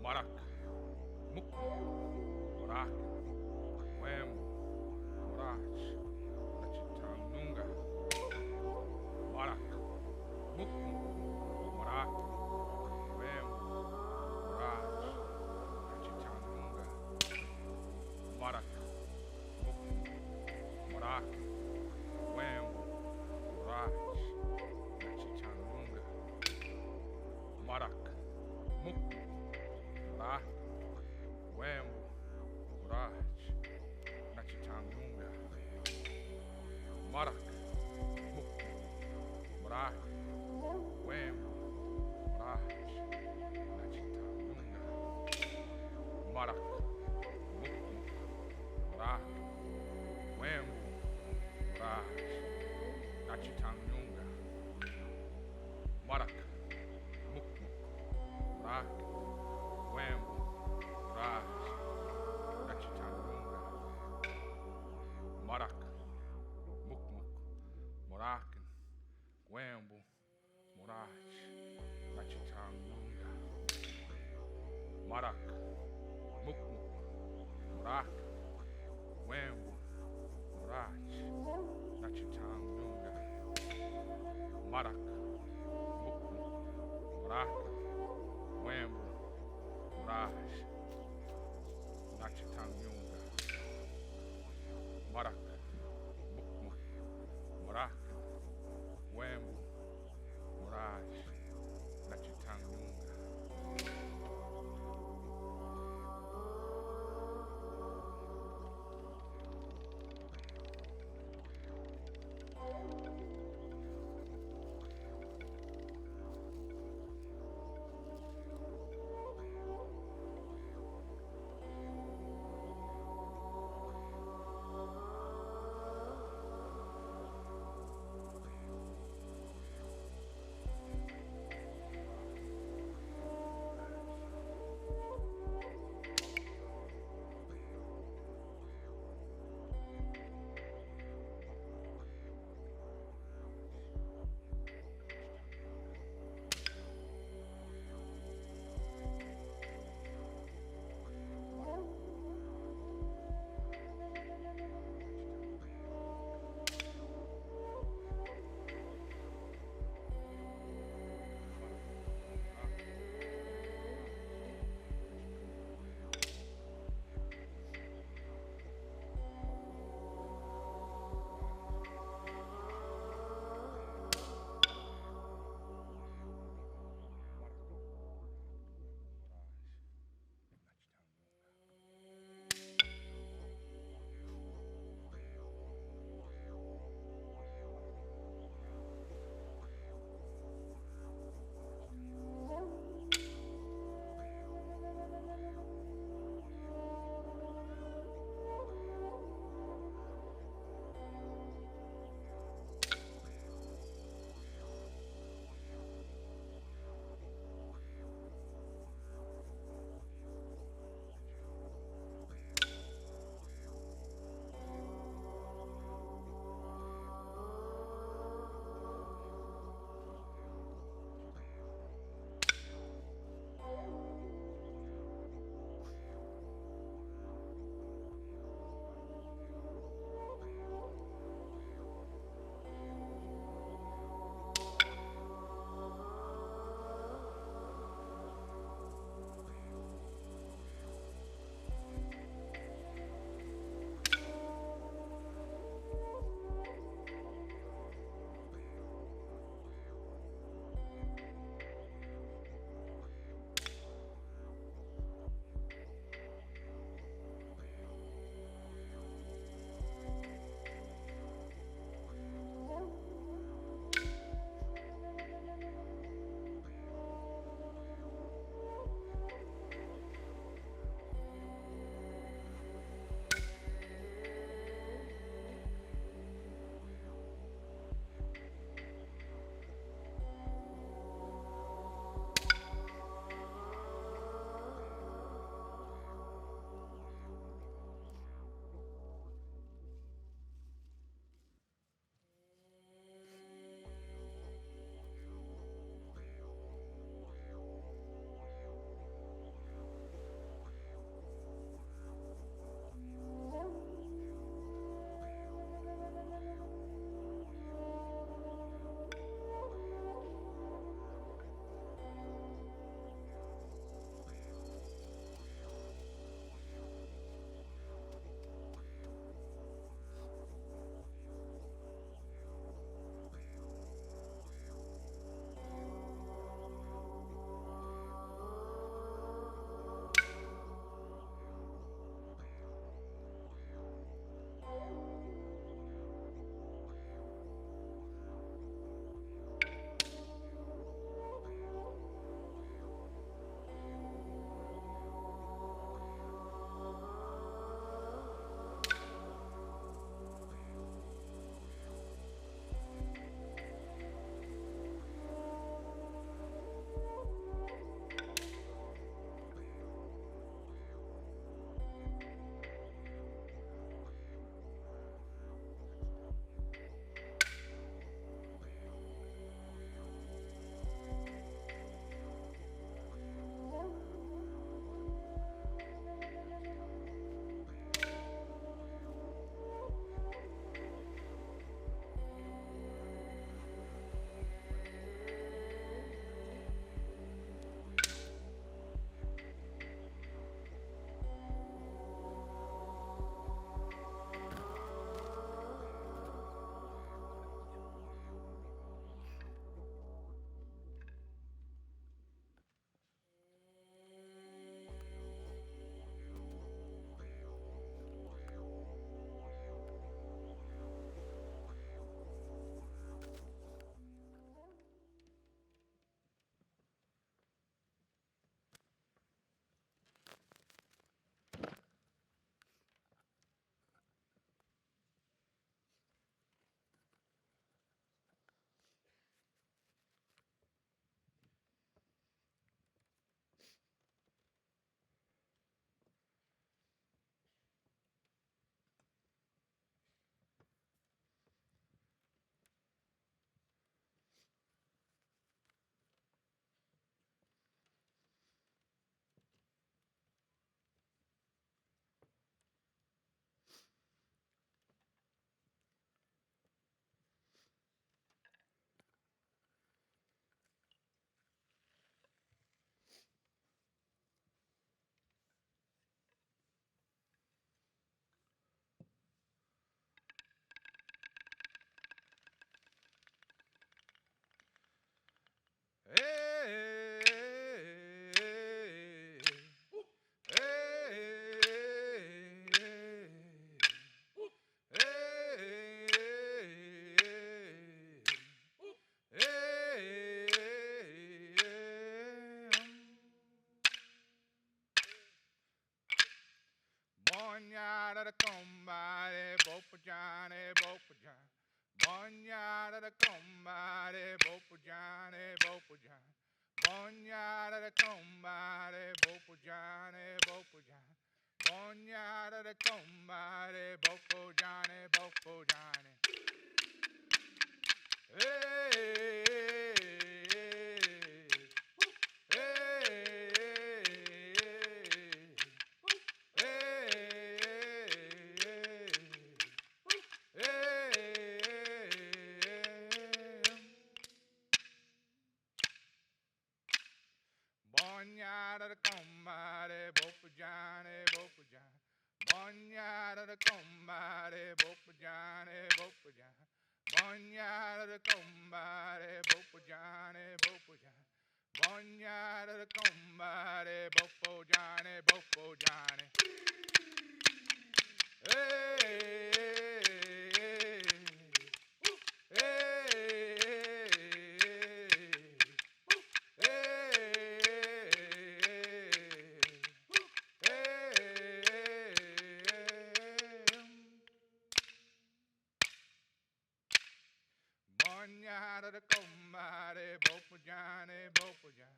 Marak, Muk, Morak, Wem, Morach, Nachitangunga, Marak, Muk, Morak, Wem, Morach, Nachitangunga, Marak, Muk, Morak, Wem, Morach, Nachitangunga, Marak, Muk, Morak, Wembo, Morach, Nachitangunga, Marak, Muk, Morak, Wembo, Morach, Nachitangunga, Marak, Muk, Morak, Wembo, Morach, Nachitangunga, Marak, Muk, Morak, Wembo, Morach, Nachitangunga, Marak, Muk, Morak, Wembo, Morach, Nachitangunga, Marak, Muk, Morak, Wembo, Morach, Nachitangunga, Marak, Muk, Morak, Wembo, Morach, Nachitangunga, Marak, Muk, Morak, Wembo, Morach, Nachitangunga. Bonyada da combare, bopujane, bopujane. Bonyada da combare, bopujane, bopujane. Bonyada da combare, bopujane, bopujane. Hey, Bonyada da combare, bopujane, bopujane. Bonyada da combare, bopujane, bopujane. Bonyada da combare, bopujane, bopujane. Bonyada da combare, bopujane, bopujane. Hey, Bonyada da combare, bopujane, bopujane.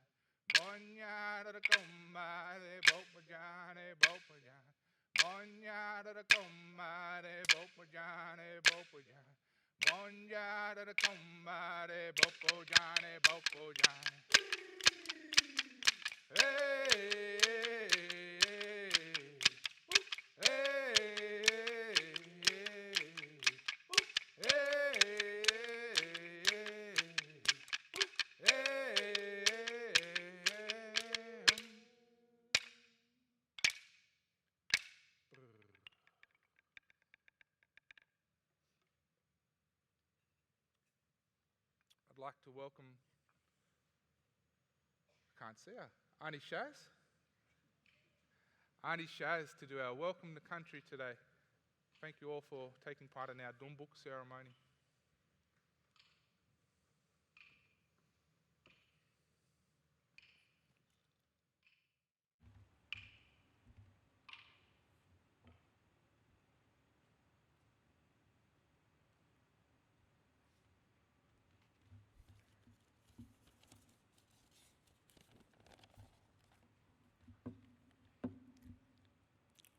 Bonyada da combare, bopujane, bopujane. Bonyada da combare, bopujane, bopujane. Bonyada da combare, bopujane, bopujane. Hey, I'd like to welcome, I can't see her, Auntie Shaz. Auntie Shaz to do our Welcome to Country today. Thank you all for taking part in our Dumbuk ceremony.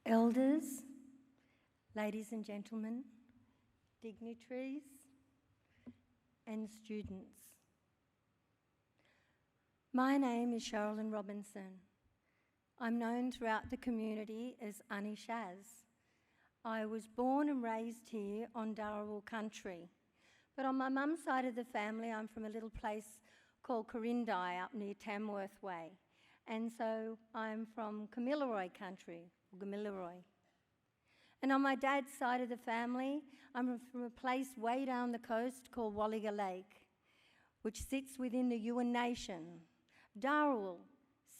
Elders, ladies and gentlemen, dignitaries and students. My name is Sherilyn Robinson. I'm known throughout the community as Auntie Shaz. I was born and raised here on Darawal country, but on my mum's side of the family, I'm from a little place called Corindai up near Tamworth Way, and so I'm from Kamilaroi country, Gamilaroi. And on my dad's side of the family, I'm from a place way down the coast called Walliga Lake, which sits within the Yuin Nation. Darawal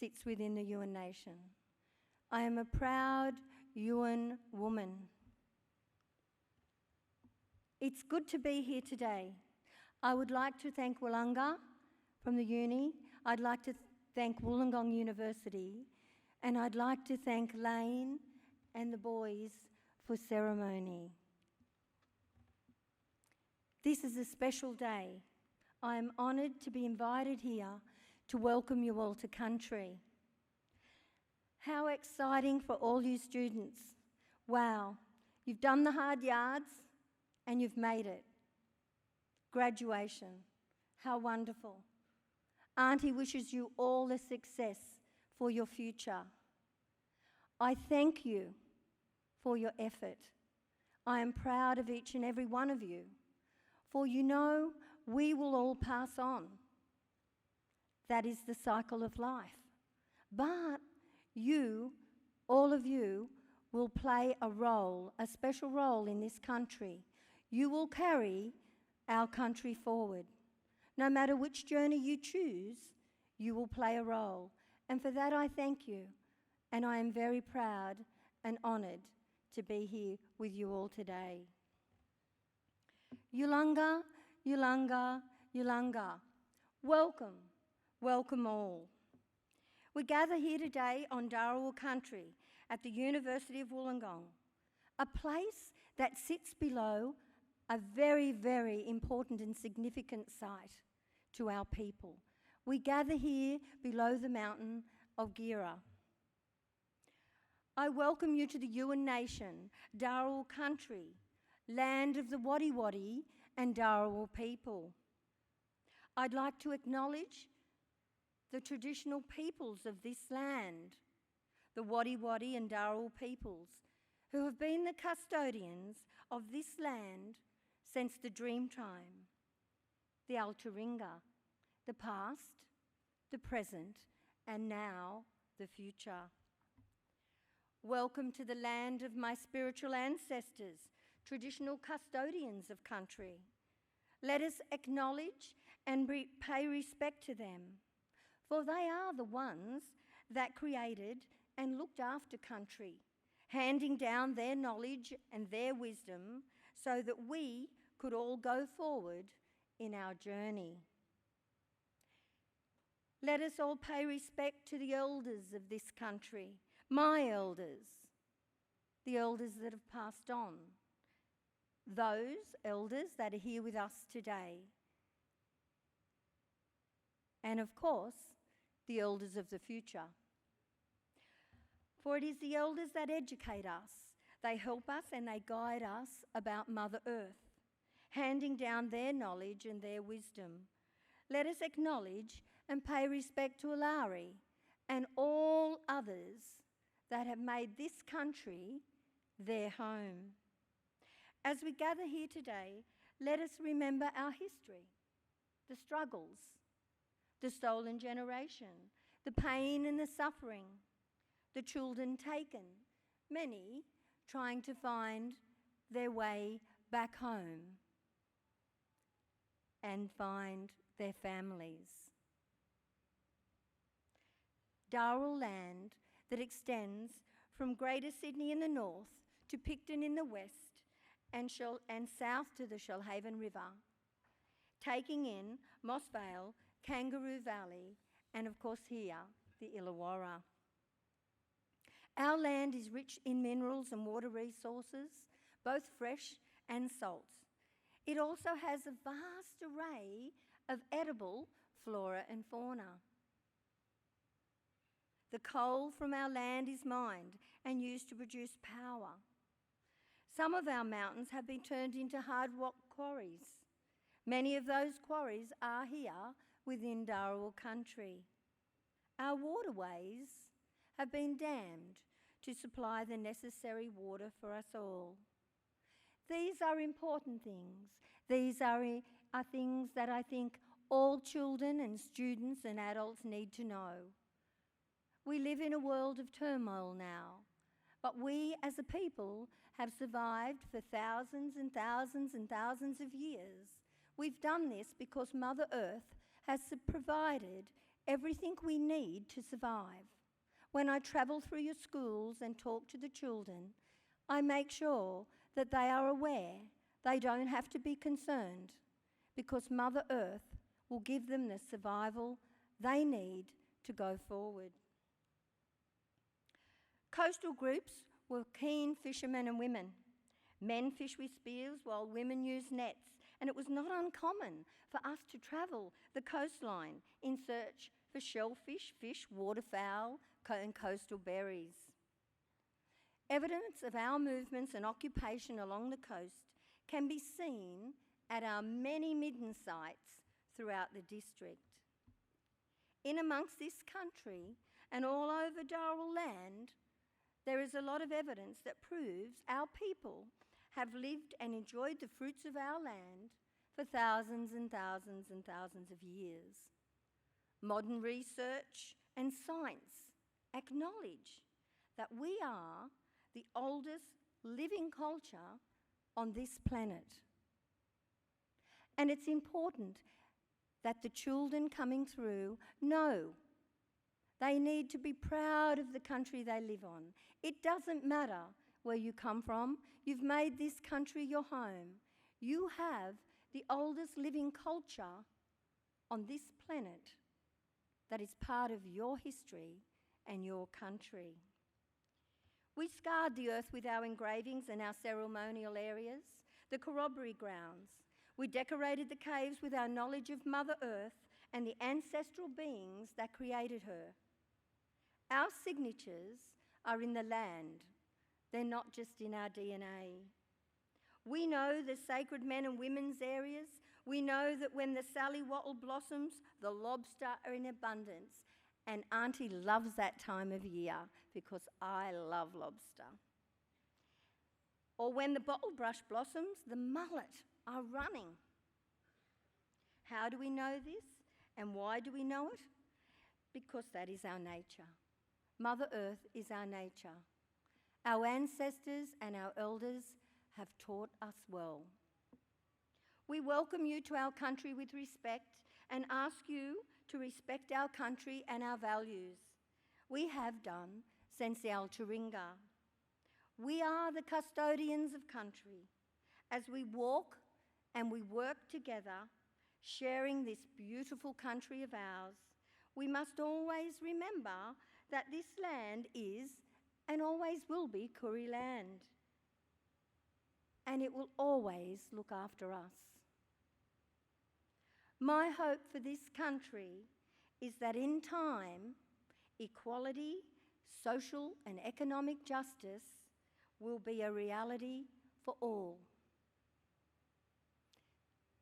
sits within the Yuin Nation. I am a proud Yuin woman. It's good to be here today. I would like to thank Wollonga from the uni. I'd like to thank Wollongong University, and I'd like to thank Lane and the boys for ceremony. This is a special day. I am honoured to be invited here to welcome you all to country. How exciting for all you students. Wow, you've done the hard yards and you've made it. Graduation, how wonderful. Auntie wishes you all the success for your future. I thank you for your effort. I am proud of each and every one of you, for you know we will all pass on. That is the cycle of life. But you, all of you, will play a role, a special role in this country. You will carry our country forward. No matter which journey you choose, you will play a role. And for that I thank you. And I am very proud and honoured to be here with you all today. Yulunga, Yulunga, Yulunga. Welcome, welcome all. We gather here today on Darawal country at the University of Wollongong, a place that sits below a very, very important and significant site to our people. We gather here below the mountain of Gira. I welcome you to the Yuin Nation, Dharawal country, land of the Wadi Wadi and Dharawal people. I'd like to acknowledge the traditional peoples of this land, the Wadi Wadi and Dharawal peoples, who have been the custodians of this land since the dream time, the Altaringa, the past, the present, and now the future. Welcome to the land of my spiritual ancestors, traditional custodians of country. Let us acknowledge and pay respect to them, for they are the ones that created and looked after country, handing down their knowledge and their wisdom so that we could all go forward in our journey. Let us all pay respect to the elders of this country, my elders, the elders that have passed on, those elders that are here with us today, and of course, the elders of the future. For it is the elders that educate us. They help us and they guide us about Mother Earth, handing down their knowledge and their wisdom. Let us acknowledge and pay respect to Alari and all others that have made this country their home. As we gather here today, let us remember our history, the struggles, the stolen generation, the pain and the suffering, the children taken, many trying to find their way back home and find their families. Dharawal land that extends from Greater Sydney in the north to Picton in the west and south to the Shoalhaven River, taking in Moss Vale, Kangaroo Valley, and of course here, the Illawarra. Our land is rich in minerals and water resources, both fresh and salt. It also has a vast array of edible flora and fauna. The coal from our land is mined and used to produce power. Some of our mountains have been turned into hard rock quarries. Many of those quarries are here within Dharawal country. Our waterways have been dammed to supply the necessary water for us all. These are important things. These are things that I think all children and students and adults need to know. We live in a world of turmoil now, but we as a people have survived for thousands and thousands and thousands of years. We've done this because Mother Earth has provided everything we need to survive. When I travel through your schools and talk to the children, I make sure that they are aware they don't have to be concerned because Mother Earth will give them the survival they need to go forward. Coastal groups were keen fishermen and women. Men fish with spears while women use nets, and it was not uncommon for us to travel the coastline in search for shellfish, fish, waterfowl, and coastal berries. Evidence of our movements and occupation along the coast can be seen at our many midden sites throughout the district. In amongst this country and all over Dharawal land, there is a lot of evidence that proves our people have lived and enjoyed the fruits of our land for thousands and thousands and thousands of years. Modern research and science acknowledge that we are the oldest living culture on this planet. And it's important that the children coming through know they need to be proud of the country they live on. It doesn't matter where you come from. You've made this country your home. You have the oldest living culture on this planet that is part of your history and your country. We scarred the earth with our engravings and our ceremonial areas. the corroboree grounds. We decorated the caves with our knowledge of Mother Earth and the ancestral beings that created her. Our signatures are in the land. They're not just in our DNA. We know the sacred men and women's areas. We know that when the Sally Wattle blossoms, the lobster are in abundance. And Auntie loves that time of year because I love lobster. Or when the bottle brush blossoms, the mullet are running. How do we know this and why do we know it? Because that is our nature. Mother Earth is our nature. Our ancestors and our elders have taught us well. We welcome you to our country with respect and ask you to respect our country and our values. We have done since the Altaringa. We are the custodians of country. As we walk and we work together, sharing this beautiful country of ours, we must always remember that this land is and always will be Koori land. And it will always look after us. My hope for this country is that in time, equality, social and economic justice will be a reality for all.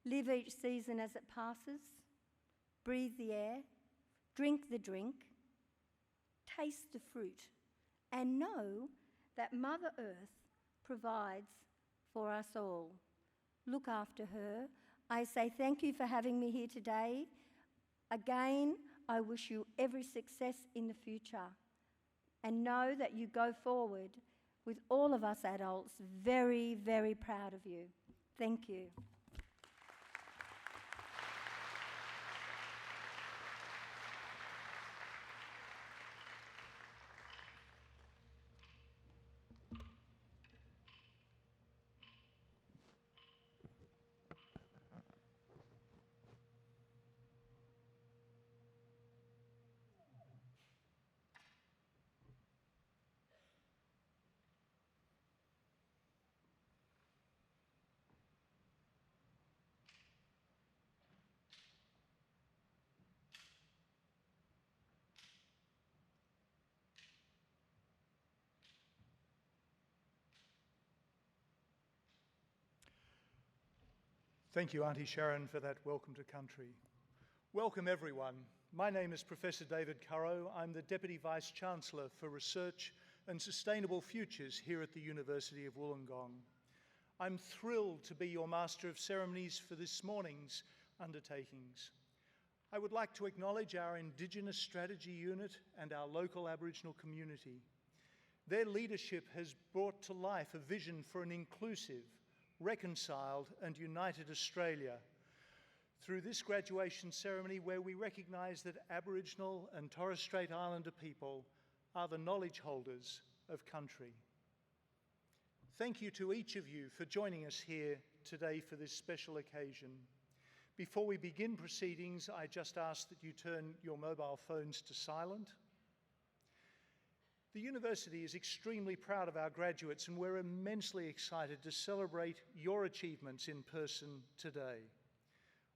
Live each season as it passes, breathe the air, drink the drink, taste the fruit, and know that Mother Earth provides for us all. Look after her. I say thank you for having me here today. Again, I wish you every success in the future, and know that you go forward with all of us adults very, very proud of you. Thank you. Thank you, Auntie Sharon, for that welcome to country. Welcome, everyone. My name is Professor David Currow. I'm the Deputy Vice-Chancellor for Research and Sustainable Futures here at the University of Wollongong. I'm thrilled to be your Master of Ceremonies for this morning's undertakings. I would like to acknowledge our Indigenous Strategy Unit and our local Aboriginal community. Their leadership has brought to life a vision for an inclusive, reconciled and united Australia through this graduation ceremony, where we recognise that Aboriginal and Torres Strait Islander people are the knowledge holders of country. Thank you to each of you for joining us here today for this special occasion. Before we begin proceedings, I just ask that you turn your mobile phones to silent. The university is extremely proud of our graduates, and we're immensely excited to celebrate your achievements in person today.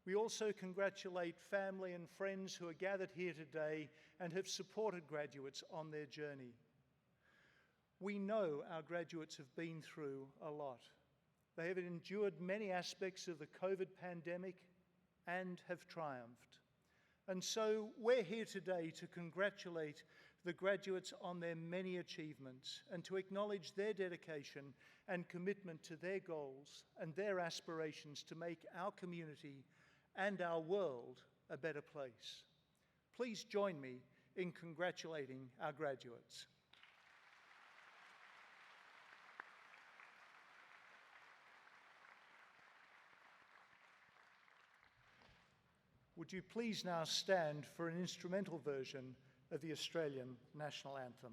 We also congratulate family and friends who are gathered here today and have supported graduates on their journey. We know our graduates have been through a lot. They have endured many aspects of the COVID pandemic and have triumphed. And so we're here today to congratulate the graduates on their many achievements and to acknowledge their dedication and commitment to their goals and their aspirations to make our community and our world a better place. Please join me in congratulating our graduates. Would you please now stand for an instrumental version of the Australian National Anthem.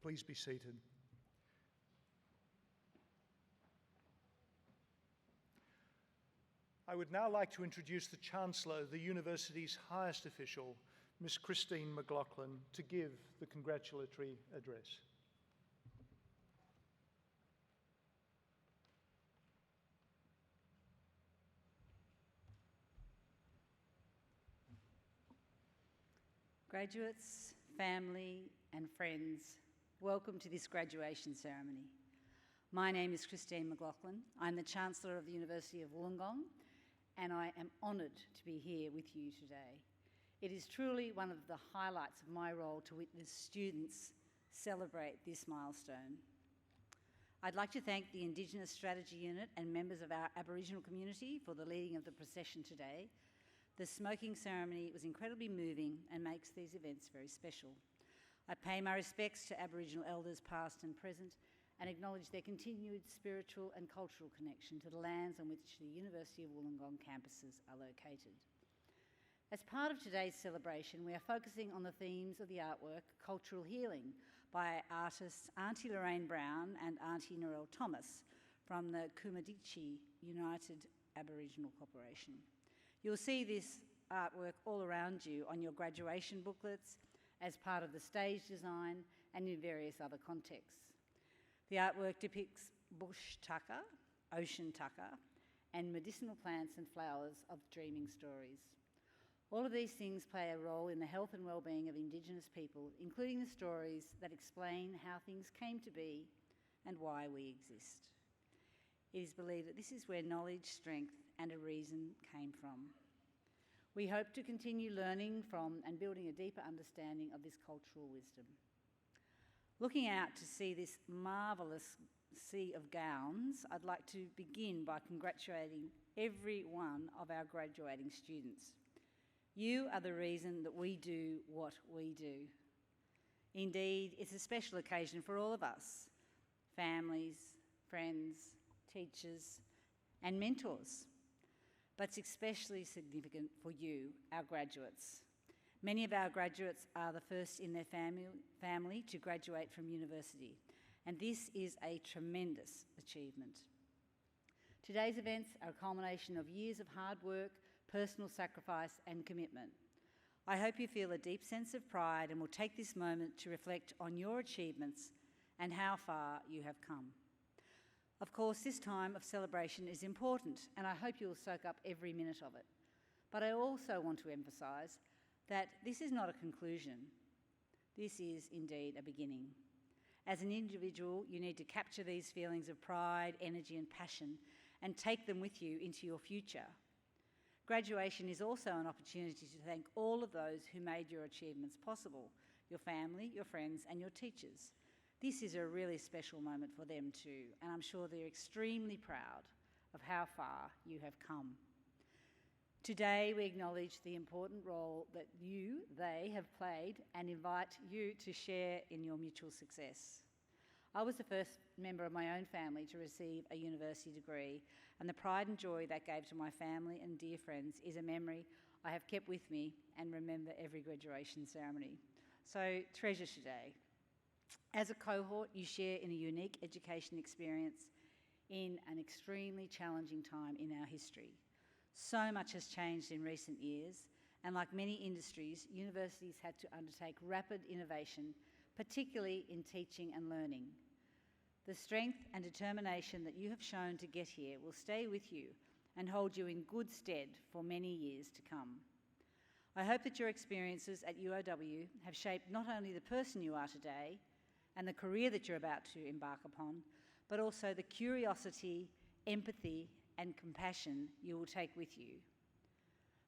Please be seated. I would now like to introduce the Chancellor, the University's highest official, Ms. Christine McLaughlin, to give the congratulatory address. Graduates, family and friends, welcome to this graduation ceremony. My name is Christine McLaughlin. I'm the Chancellor of the University of Wollongong, and I am honoured to be here with you today. It is truly one of the highlights of my role to witness students celebrate this milestone. I'd like to thank the Indigenous Strategy Unit and members of our Aboriginal community for the leading of the procession today. The smoking ceremony was incredibly moving and makes these events very special. I pay my respects to Aboriginal elders past and present and acknowledge their continued spiritual and cultural connection to the lands on which the University of Wollongong campuses are located. As part of today's celebration, we are focusing on the themes of the artwork Cultural Healing by artists Auntie Lorraine Brown and Auntie Narelle Thomas from the Kumadichi United Aboriginal Corporation. You'll see this artwork all around you on your graduation booklets as part of the stage design and in various other contexts. The artwork depicts bush tucker, ocean tucker, and medicinal plants and flowers of dreaming stories. All of these things play a role in the health and well-being of Indigenous people, including the stories that explain how things came to be and why we exist. It is believed that this is where knowledge, strength, and a reason came from. We hope to continue learning from and building a deeper understanding of this cultural wisdom. Looking out to see this marvellous sea of gowns, I'd like to begin by congratulating every one of our graduating students. You are the reason that we do what we do. Indeed, it's a special occasion for all of us, families, friends, teachers, and mentors. But it's especially significant for you, our graduates. Many of our graduates are the first in their family to graduate from university, and this is a tremendous achievement. Today's events are a culmination of years of hard work, personal sacrifice, and commitment. I hope you feel a deep sense of pride and will take this moment to reflect on your achievements and how far you have come. Of course, this time of celebration is important, and I hope you will soak up every minute of it. But I also want to emphasise that this is not a conclusion. This is indeed a beginning. As an individual, you need to capture these feelings of pride, energy, and passion and take them with you into your future. Graduation is also an opportunity to thank all of those who made your achievements possible, your family, your friends, and your teachers. This is a really special moment for them too, and I'm sure they're extremely proud of how far you have come. Today, we acknowledge the important role that they have played and invite you to share in your mutual success. I was the first member of my own family to receive a university degree, and the pride and joy that gave to my family and dear friends is a memory I have kept with me and remember every graduation ceremony. So treasure today. As a cohort, you share in a unique education experience in an extremely challenging time in our history. So much has changed in recent years, and like many industries, universities had to undertake rapid innovation, particularly in teaching and learning. The strength and determination that you have shown to get here will stay with you and hold you in good stead for many years to come. I hope that your experiences at UOW have shaped not only the person you are today and the career that you're about to embark upon, but also the curiosity, empathy, and compassion you will take with you.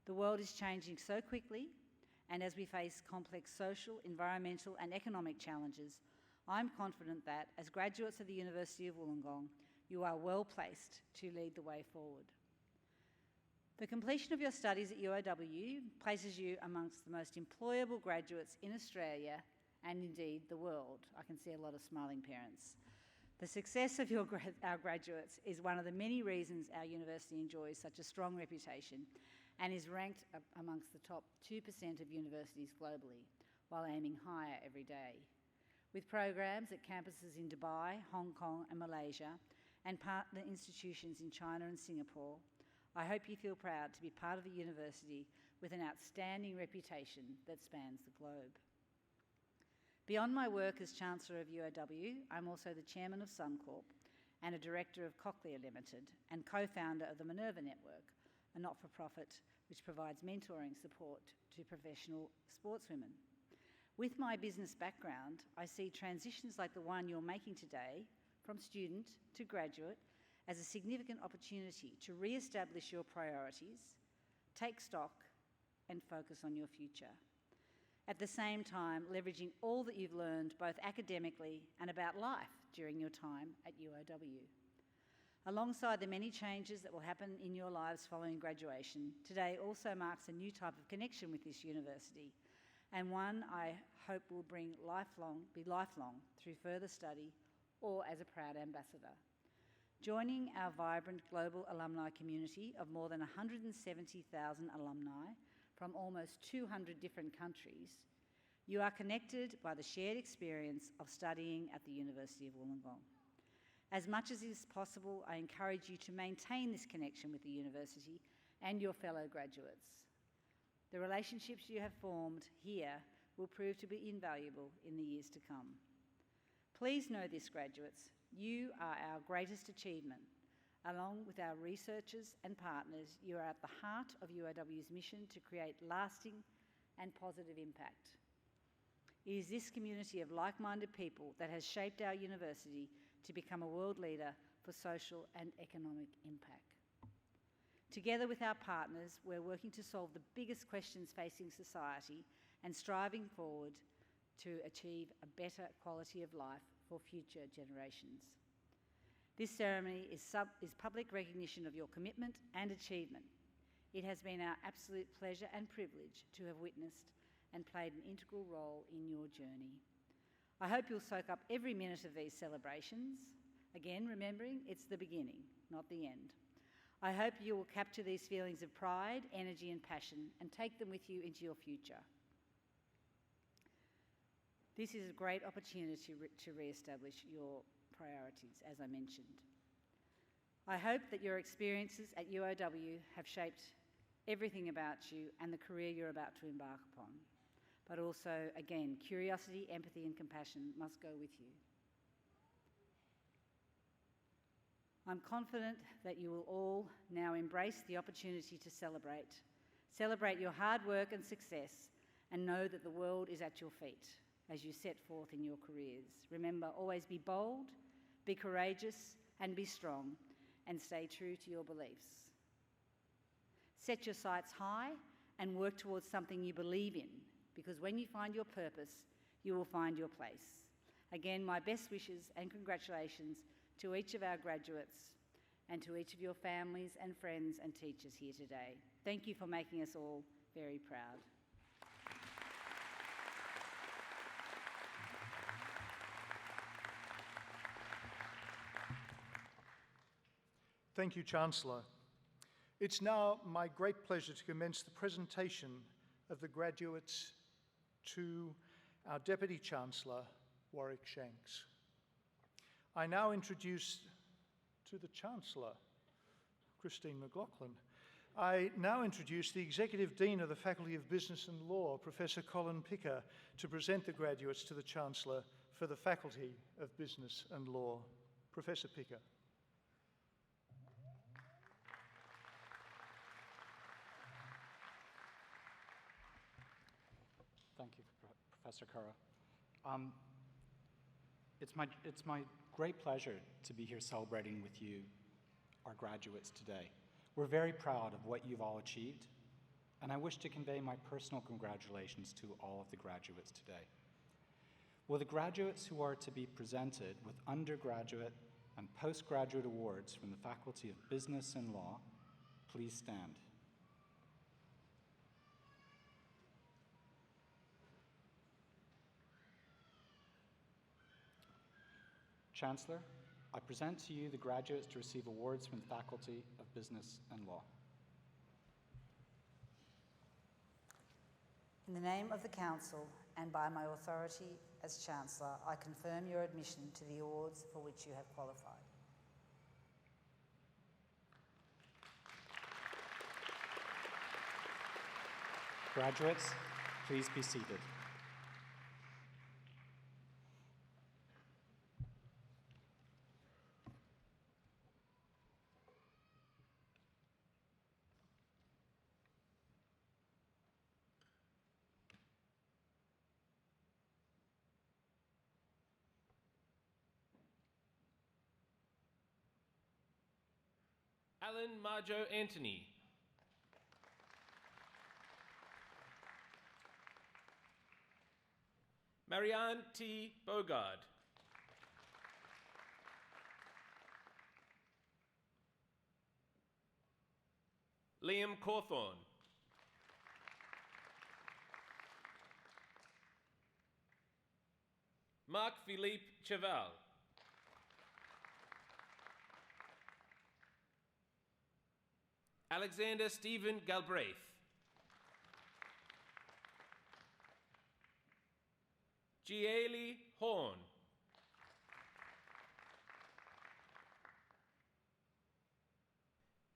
The world is changing so quickly, and as we face complex social, environmental, and economic challenges, I'm confident that, as graduates of the University of Wollongong, you are well placed to lead the way forward. The completion of your studies at UOW places you amongst the most employable graduates in Australia and indeed the world. I can see a lot of smiling parents. The success of our graduates is one of the many reasons our university enjoys such a strong reputation and is ranked amongst the top 2% of universities globally, while aiming higher every day. With programs at campuses in Dubai, Hong Kong and Malaysia, and partner institutions in China and Singapore, I hope you feel proud to be part of a university with an outstanding reputation that spans the globe. Beyond my work as Chancellor of UOW, I'm also the Chairman of Suncorp and a Director of Cochlear Limited and co-founder of the Minerva Network, a not-for-profit which provides mentoring support to professional sportswomen. With my business background, I see transitions like the one you're making today, from student to graduate, as a significant opportunity to re-establish your priorities, take stock, and focus on your future. At the same time, leveraging all that you've learned both academically and about life during your time at UOW. Alongside the many changes that will happen in your lives following graduation, today also marks a new type of connection with this university, and one I hope will be lifelong through further study or as a proud ambassador. Joining our vibrant global alumni community of more than 170,000 alumni from almost 200 different countries, you are connected by the shared experience of studying at the University of Wollongong. As much as is possible, I encourage you to maintain this connection with the university and your fellow graduates. The relationships you have formed here will prove to be invaluable in the years to come. Please know this, graduates, you are our greatest achievement. Along with our researchers and partners, you are at the heart of UOW's mission to create lasting and positive impact. It is this community of like-minded people that has shaped our university to become a world leader for social and economic impact. Together with our partners, we're working to solve the biggest questions facing society and striving forward to achieve a better quality of life for future generations. This ceremony is public recognition of your commitment and achievement. It has been our absolute pleasure and privilege to have witnessed and played an integral role in your journey. I hope you'll soak up every minute of these celebrations, again remembering it's the beginning, not the end. I hope you will capture these feelings of pride, energy and passion and take them with you into your future. This is a great opportunity to re-establish your priorities, as I mentioned. I hope that your experiences at UOW have shaped everything about you and the career you're about to embark upon. But also, again, curiosity, empathy and compassion must go with you. I'm confident that you will all now embrace the opportunity to celebrate your hard work and success, and know that the world is at your feet as you set forth in your careers. Remember, always be bold, be courageous, and be strong, and stay true to your beliefs. Set your sights high and work towards something you believe in, because when you find your purpose, you will find your place. Again, my best wishes and congratulations to each of our graduates and to each of your families and friends and teachers here today. Thank you for making us all very proud. Thank you, Chancellor. It's now my great pleasure to commence the presentation of the graduates to our Deputy Chancellor, Warwick Shanks. I now introduce to the Chancellor, Christine McLaughlin. I now introduce the Executive Dean of the Faculty of Business and Law, Professor Colin Picker, to present the graduates to the Chancellor for the Faculty of Business and Law. Professor Picker. Thank you, Professor Curra. It's my great pleasure to be here celebrating with you, our graduates, today. We're very proud of what you've all achieved, and I wish to convey my personal congratulations to all of the graduates today. Will the graduates who are to be presented with undergraduate and postgraduate awards from the Faculty of Business and Law please stand? Chancellor, I present to you the graduates to receive awards from the Faculty of Business and Law. In the name of the Council and by my authority as Chancellor, I confirm your admission to the awards for which you have qualified. Graduates, please be seated. Alan Marjo Anthony. Marianne T. Bogard. Liam Cawthorne. Marc Philippe Cheval. Alexander Stephen Galbraith. Gieli Horn.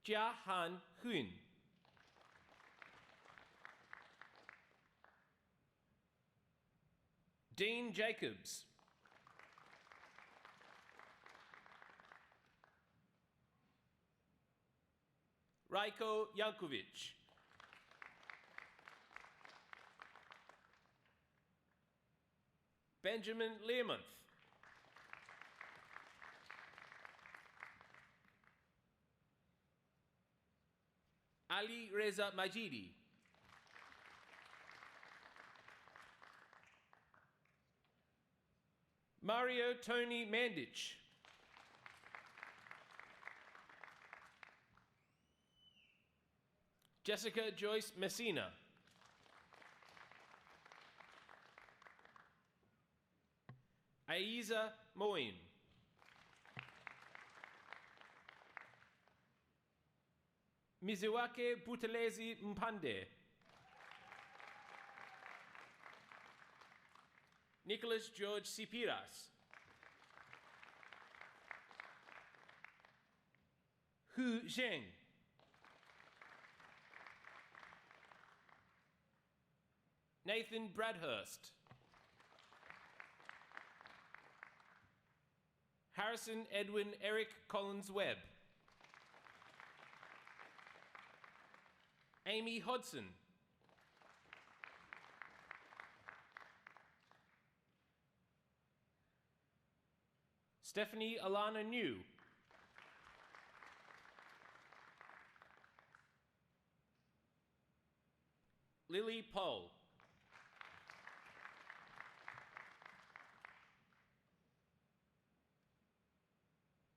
Jia Han Hun. Dean Jacobs. Raiko Jankovic. Benjamin Learmonth. Ali Reza Majidi. Mario Tony Mandich. Jessica Joyce Messina. Aiza Moin. Mizuake Butelezi Mpande. Nicholas George Sipiras. Hu Zheng. Nathan Bradhurst. Harrison Edwin Eric Collins Webb. Amy Hodson. Stephanie Alana New. Lily Pohl.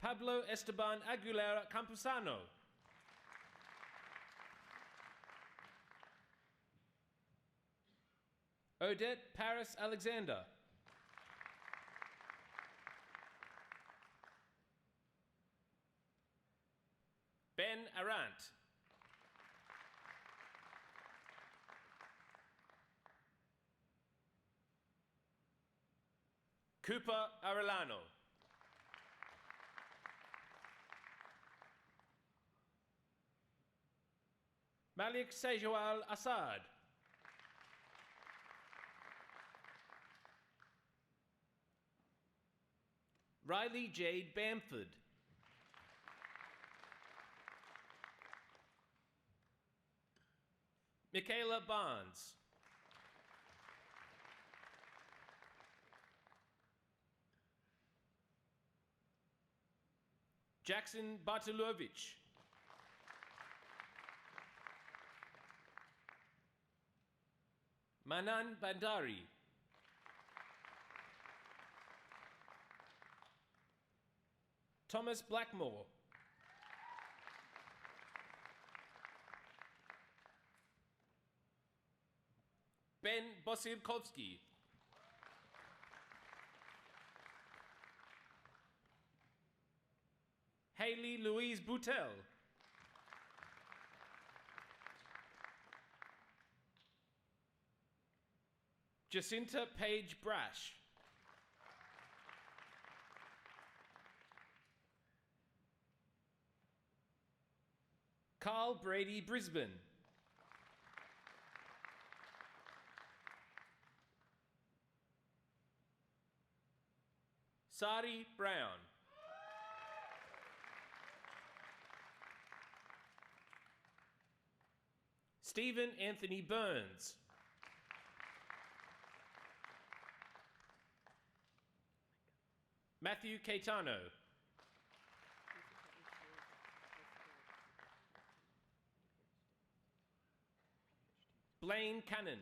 Pablo Esteban Aguilera Campuzano. Odette Paris Alexander. Ben Arant. Cooper Arellano. Malik Sejwal Assad. Riley Jade Bamford. Michaela Barnes. Jackson Bartulovich. Manan Bandari. Thomas Blackmore. Ben Bosirkovsky. Haley Louise Boutel. Jacinta Page Brash. Carl Brady Brisbane. Sari Brown. Stephen Anthony Burns. Matthew Caetano. Blaine Cannon.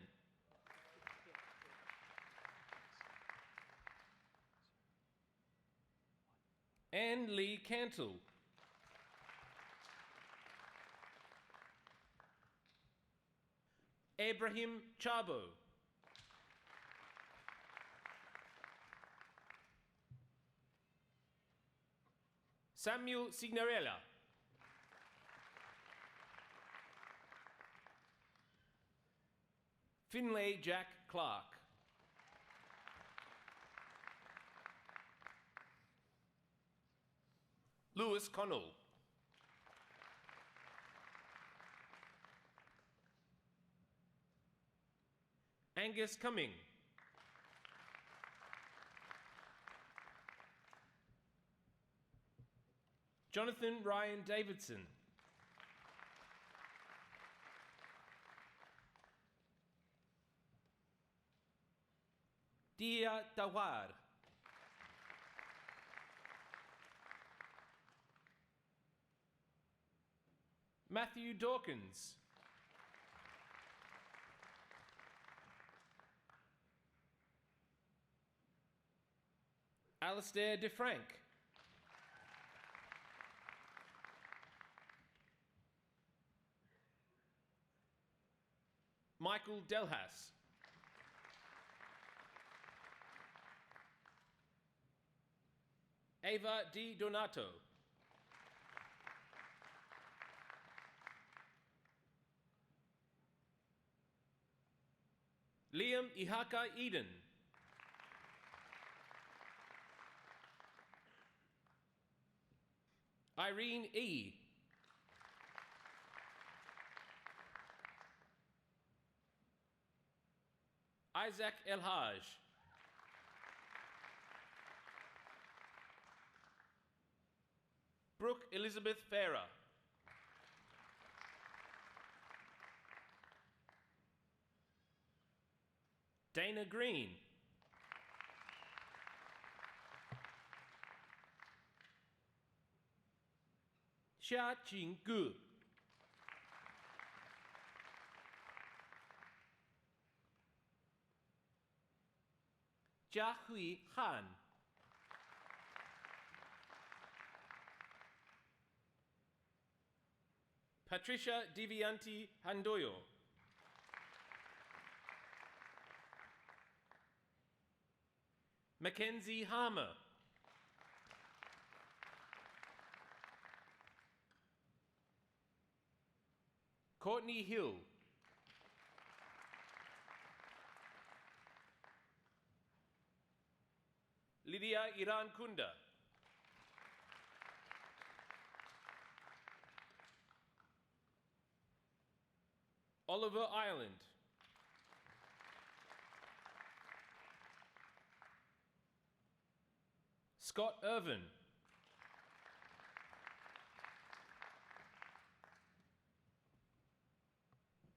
Anne Lee Cantle. Abraham Chabo. Samuel Signorella. Finlay Jack Clark. Lewis Connell. Angus Cumming. Jonathan Ryan Davidson. Dia Tawar. Matthew Dawkins. Alistair DeFrank. Michael Delhas. Ava Di Donato. Liam Ihaka Eden. Irene E. Isaac El-Haj. Brooke Elizabeth Farah. Dana Green. Xia Jinggu. Jia Hui Han. Patricia Divianti Handoyo. Mackenzie Harmer. Courtney Hill. Lydia Iran Kunda. Oliver Ireland. Scott Irvin.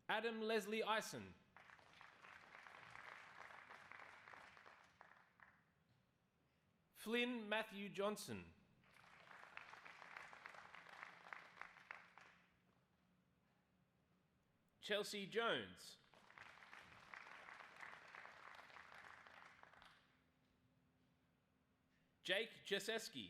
Adam Leslie Eisen. Flynn Matthew Johnson. Chelsea Jones. Jake Jaseski.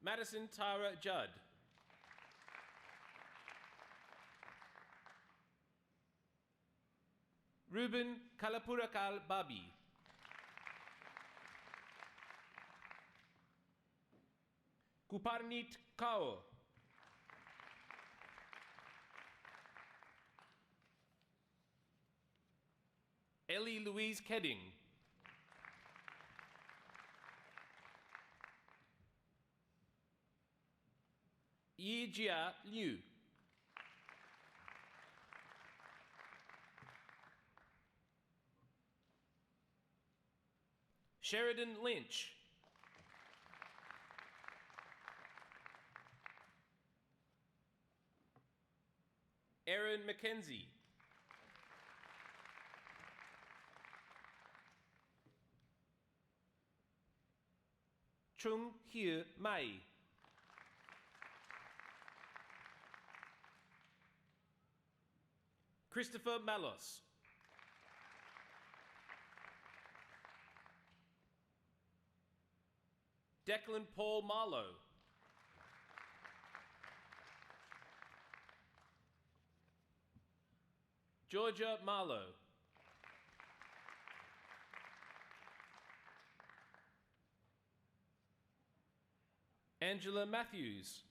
Madison Tara Judd. Ruben Kalapurakal Babi. Kuparnit Kao. Ellie Louise Kedding. Yijia Liu. Sheridan Lynch. Erin McKenzie. Chung Hye Mai. Christopher Malos. Declan Paul Marlowe. Georgia Marlowe. Angela Matthews.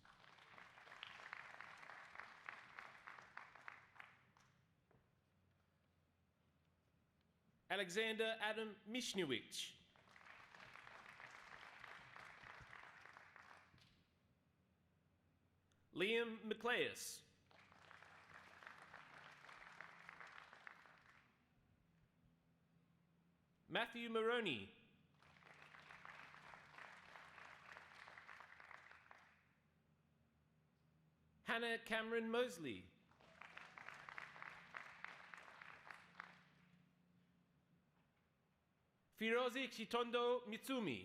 Alexander Adam Mishnewicz. Liam McLeus. Matthew Maroney. Hannah Cameron Mosley. Firozi Chitondo Mitsumi.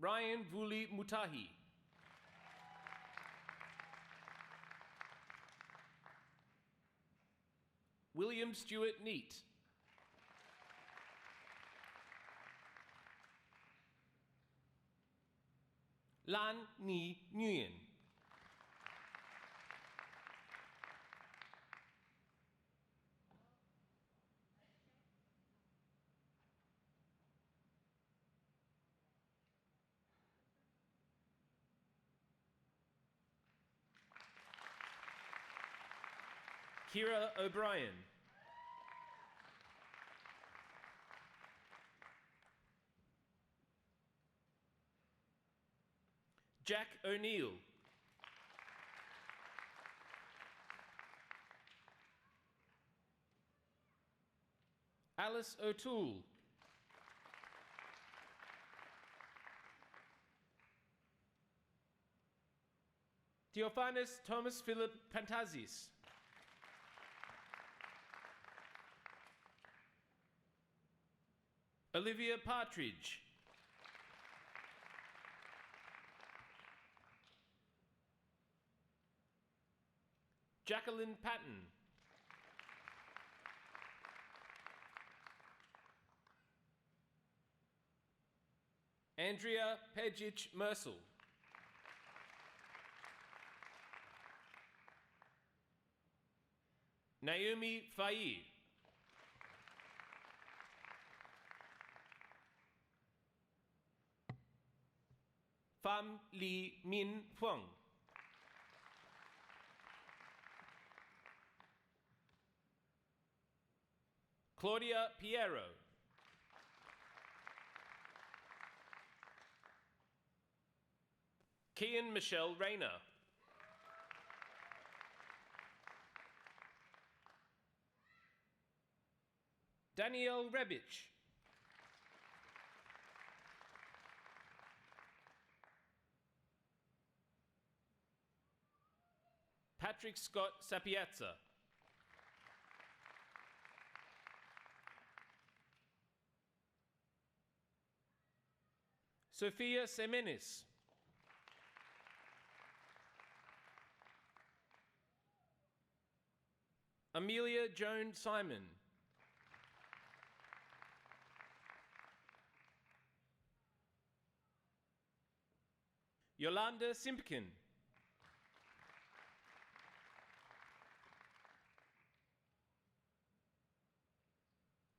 Ryan Vuli Mutahi. William Stewart Neat. Lan Ni Nguyen. Kira O'Brien. Jack O'Neill. Alice O'Toole. Theophanis Thomas Philip Pantazis. Olivia Partridge. Jacqueline Patton. Andrea Pejic Mersel. Naomi Faye. Pham Lee Min Phuong. Claudia Piero. Kian Michelle Rayner. Danielle Rebich. Patrick Scott Sapiazza. Sophia Semenis. Amelia Joan Simon. Yolanda Simpkin.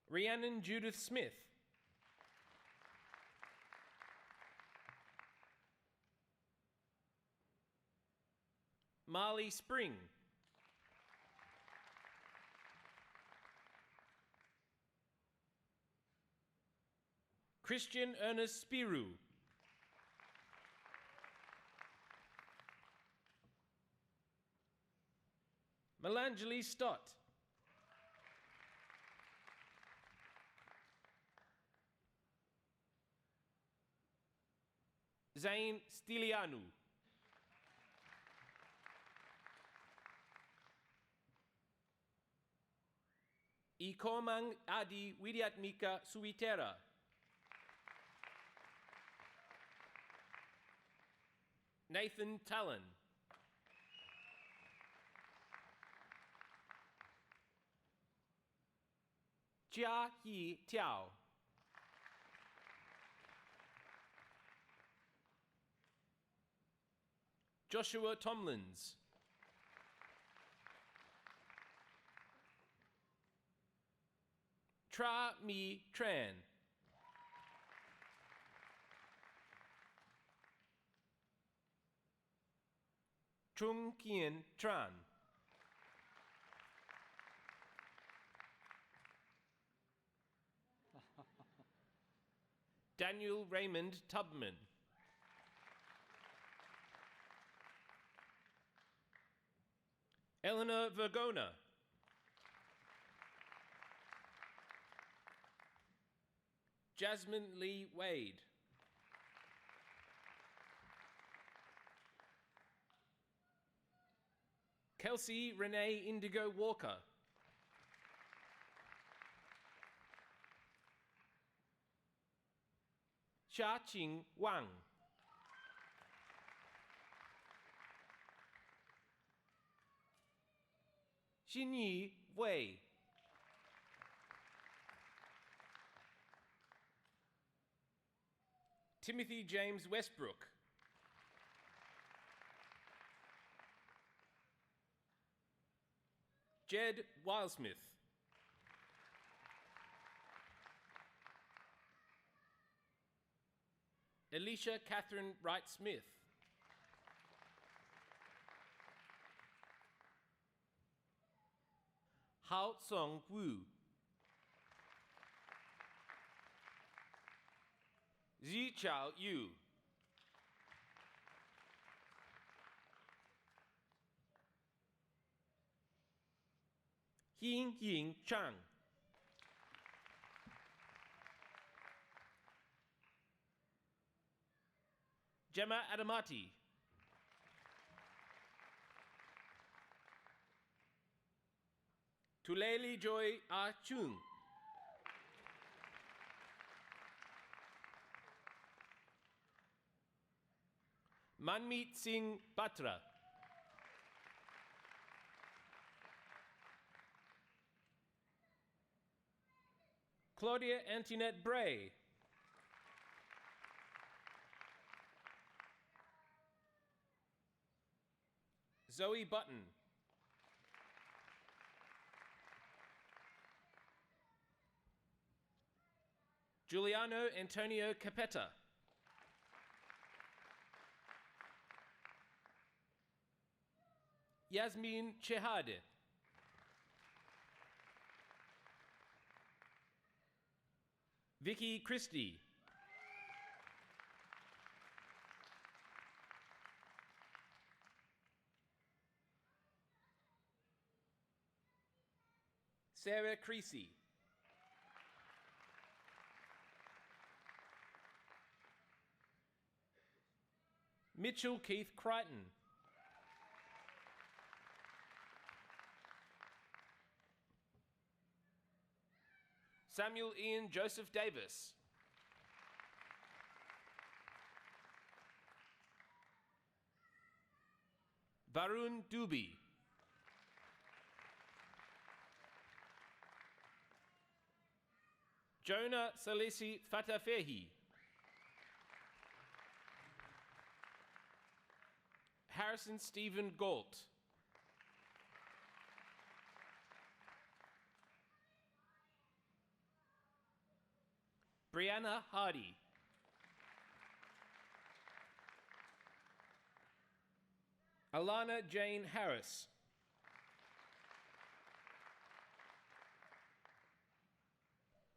Rhiannon Judith Smith. Marley Spring. Christian Ernest Spiru. Melanjali Stott. Zain Stilianu. Ikomang Adi Widyatmika Suwitera. Nathan Talon. Jia Yi Tiao. Joshua Tomlins. Tra Mi Tran. Trung Kien Tran. Daniel Raymond Tubman. Eleanor Vergona. Jasmine Lee Wade. Kelsey Renee Indigo Walker. Xia-Qing Wang. Xinyi Wei. Timothy James Westbrook. Jed Wilesmith. Alicia Catherine Wright-Smith. Hao Song Wu. Zi Chao Yu. Ying Ying Chang. Gemma Adamati. Tuleli Joy Ah Chung. Manmeet Singh Batra. Claudia Antoinette Bray. Zoe Button. Giuliano Antonio Capetta. Yasmin Chehade. Vicky Christie. Sarah Creasy. Mitchell Keith Crichton. Samuel Ian Joseph Davis. Varun Dubey. Jonah Salisi Fatafehi. Harrison Stephen Galt. Brianna Hardy. Alana Jane Harris.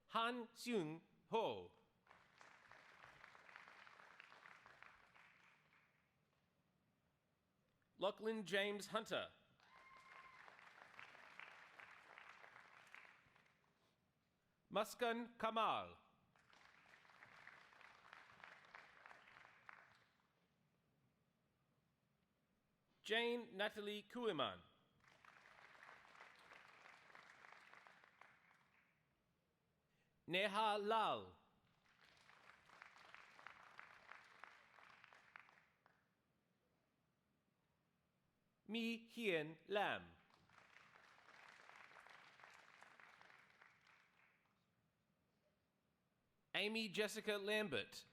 Han Seung Ho. Lachlan James Hunter. Muskan Kamal. Jane Natalie Kuiman. Neha Lal. Mi Hien Lam. Amy Jessica Lambert.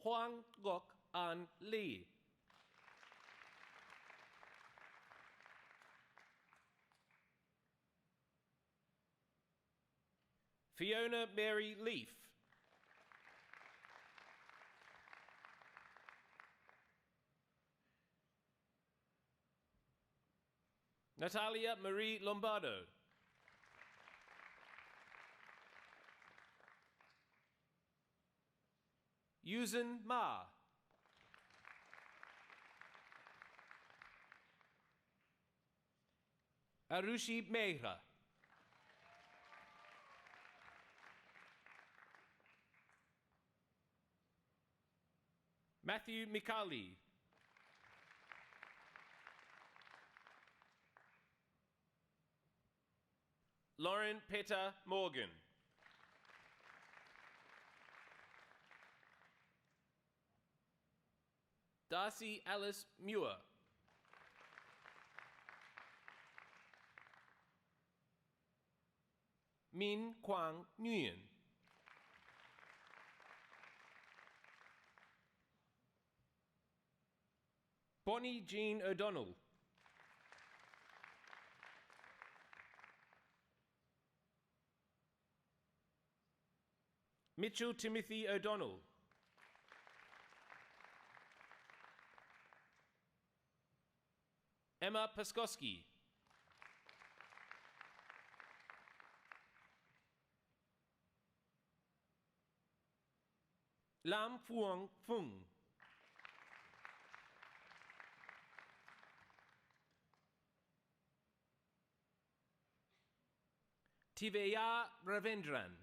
Huang Gok An Lee. Fiona Mary Leaf. Natalia Marie Lombardo. Yuzin Ma. Arushi Mehra. Matthew Mikali. Lauren Peter Morgan. Darcy Alice Muir. Min Kwang Nguyen. Bonnie Jean O'Donnell. Mitchell Timothy O'Donnell. Emma Paskowski. Lam Phuong Phung. Tiveya Ravendran.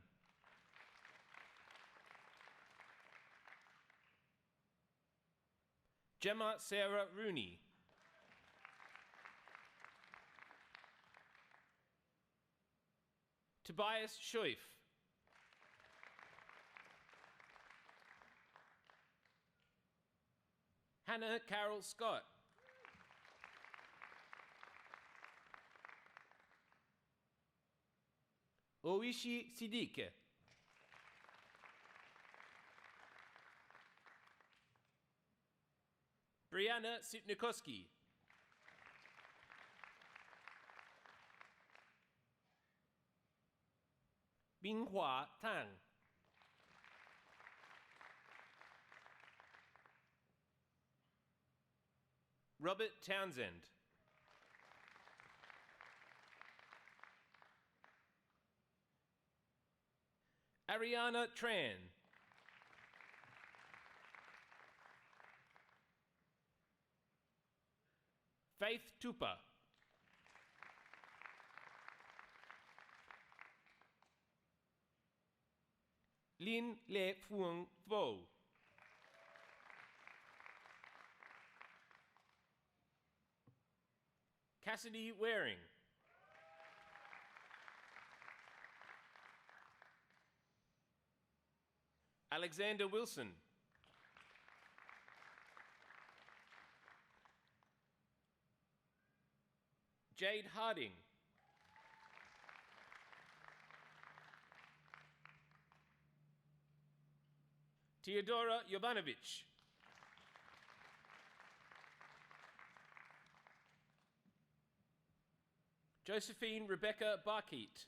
Gemma Sarah Rooney. Tobias Schuif. Hannah Carol Scott. Oishi Siddique. Brianna Sitnikoski. Binghua Tang. Robert Townsend. Ariana Tran. Faith Tupa. Lin Le Phuong Vo. Cassidy Waring. Alexander Wilson. Jade Harding. Teodora Jovanovic. Josephine Rebecca Barkeet.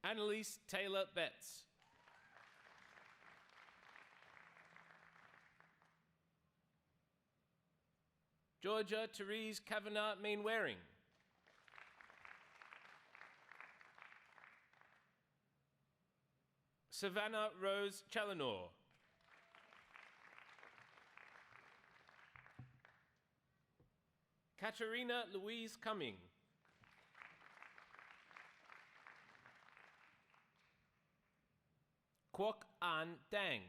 Annalise Taylor Betts. Georgia Therese Kavanagh Mainwaring. Savannah Rose Challenor. Katerina Louise Cumming. Kwok An Dang.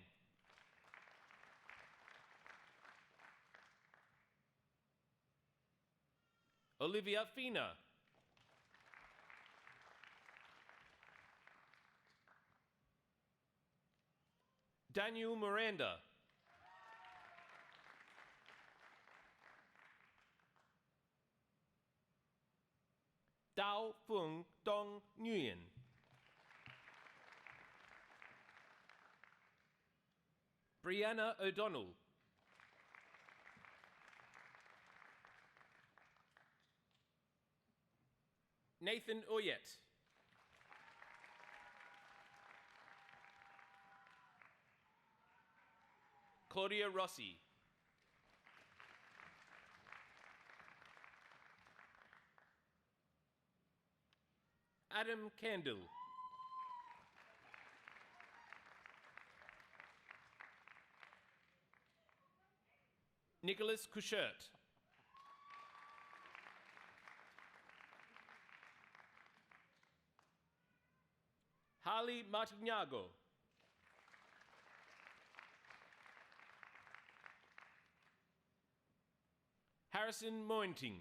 Olivia Fina. Daniel Miranda. Dao Fung Dong Nguyen. Brianna O'Donnell. Nathan Oyet. Claudia Rossi. Adam Candle. Nicholas Kushert. Harley Martignago. Harrison Mointing.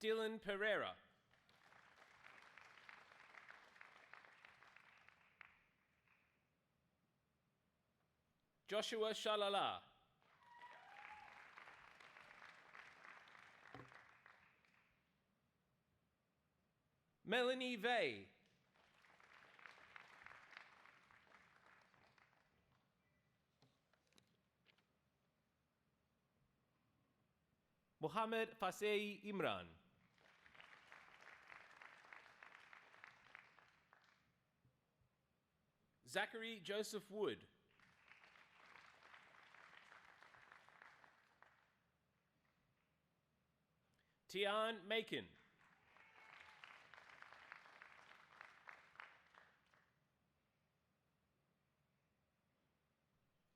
Dylan Pereira. Joshua Shalala. Melanie Vey. Mohammed Fasei Imran. Zachary Joseph Wood. Tian Macon.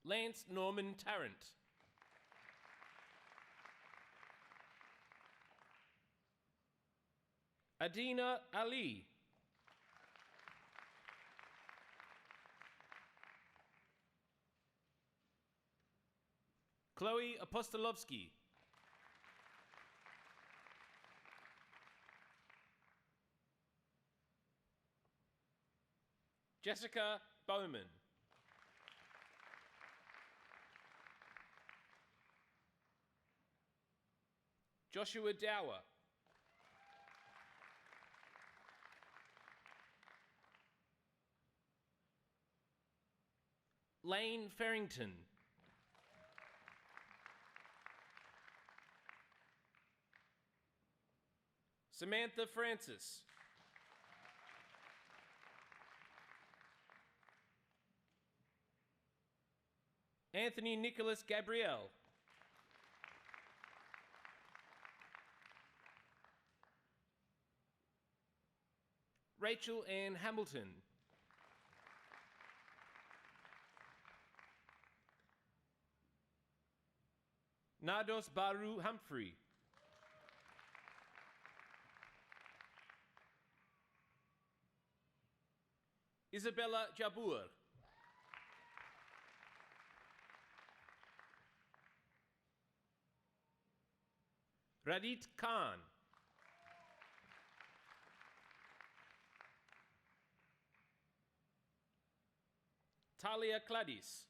Lance Norman Tarrant. Adina Ali. Chloe Apostolovsky. Jessica Bowman. Joshua Dower. Lane Farrington. Samantha Francis. Anthony Nicholas Gabriel. Rachel Ann Hamilton. Nados Baru Humphrey. Isabella Jabur. Radit Khan. Talia Cladis.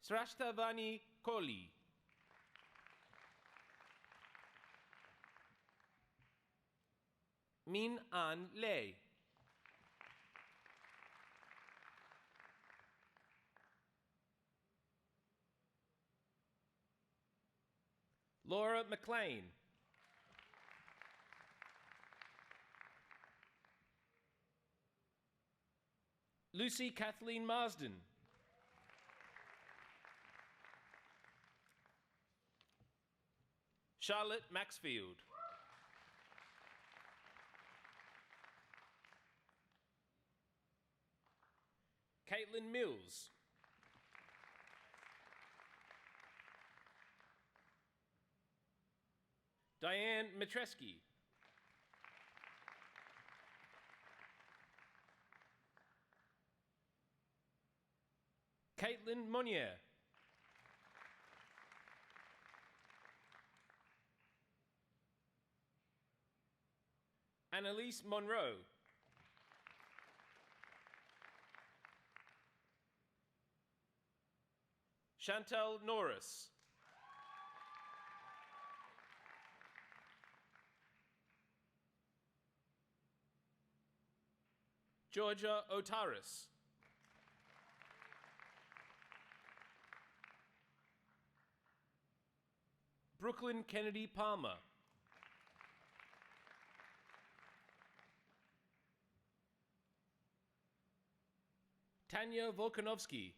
Srashtavani Kohli. Min An Lei. Laura McLean. Lucy Kathleen Marsden. Charlotte Maxfield. Caitlin Mills. Diane Matreski. Caitlin Monnier. Annalise Monroe. Chantal Norris. Georgia Otaris. Brooklyn Kennedy Palmer. Tanya Volkanovsky.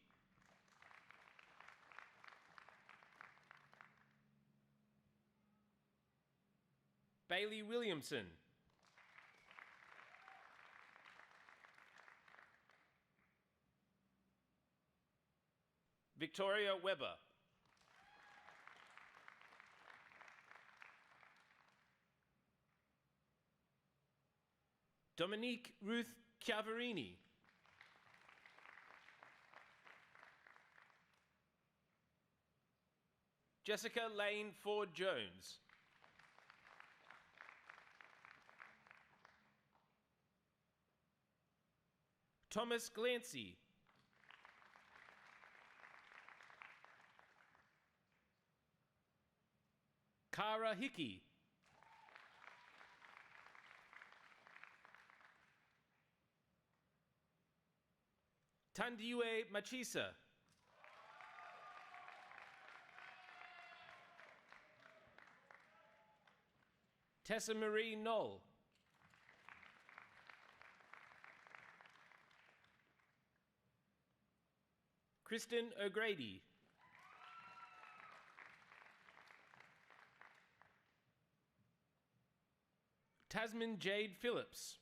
Bailey Williamson. Victoria Weber. Dominique Ruth Chiavarini. Jessica Lane Ford Jones. Thomas Glancy. Cara Hickey. Tandiwe Machisa. Tessa Marie Knoll. Kristen O'Grady. Tasman Jade Phillips.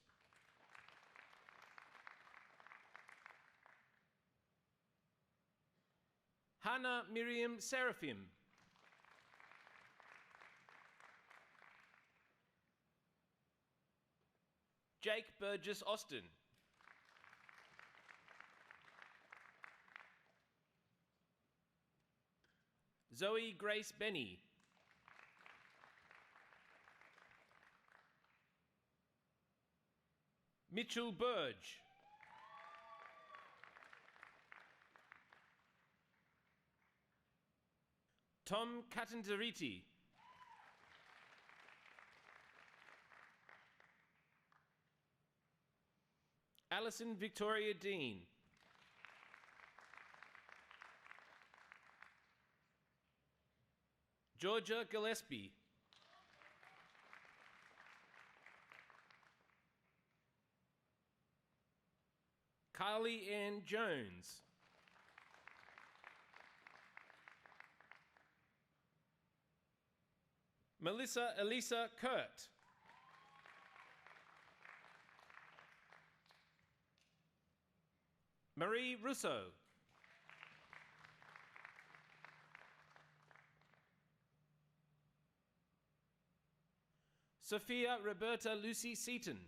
Hannah Miriam Seraphim. Jake Burgess Austin. Zoe Grace Benny. Mitchell Burge. Tom Catanzariti. Alison Victoria Dean. Georgia Gillespie. Carly Ann Jones. Melissa Elisa Kurt. Marie Russo. Sophia Roberta Lucy Seaton.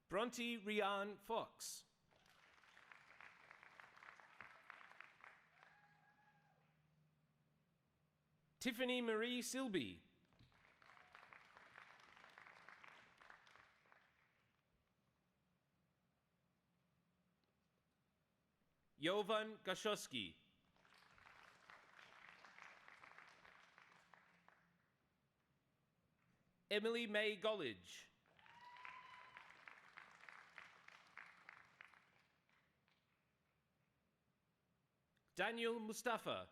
Bronte Rian Fox. Tiffany Marie Silby. Jovan Gaszowski. Emily May Gollidge. Daniel Mustafa.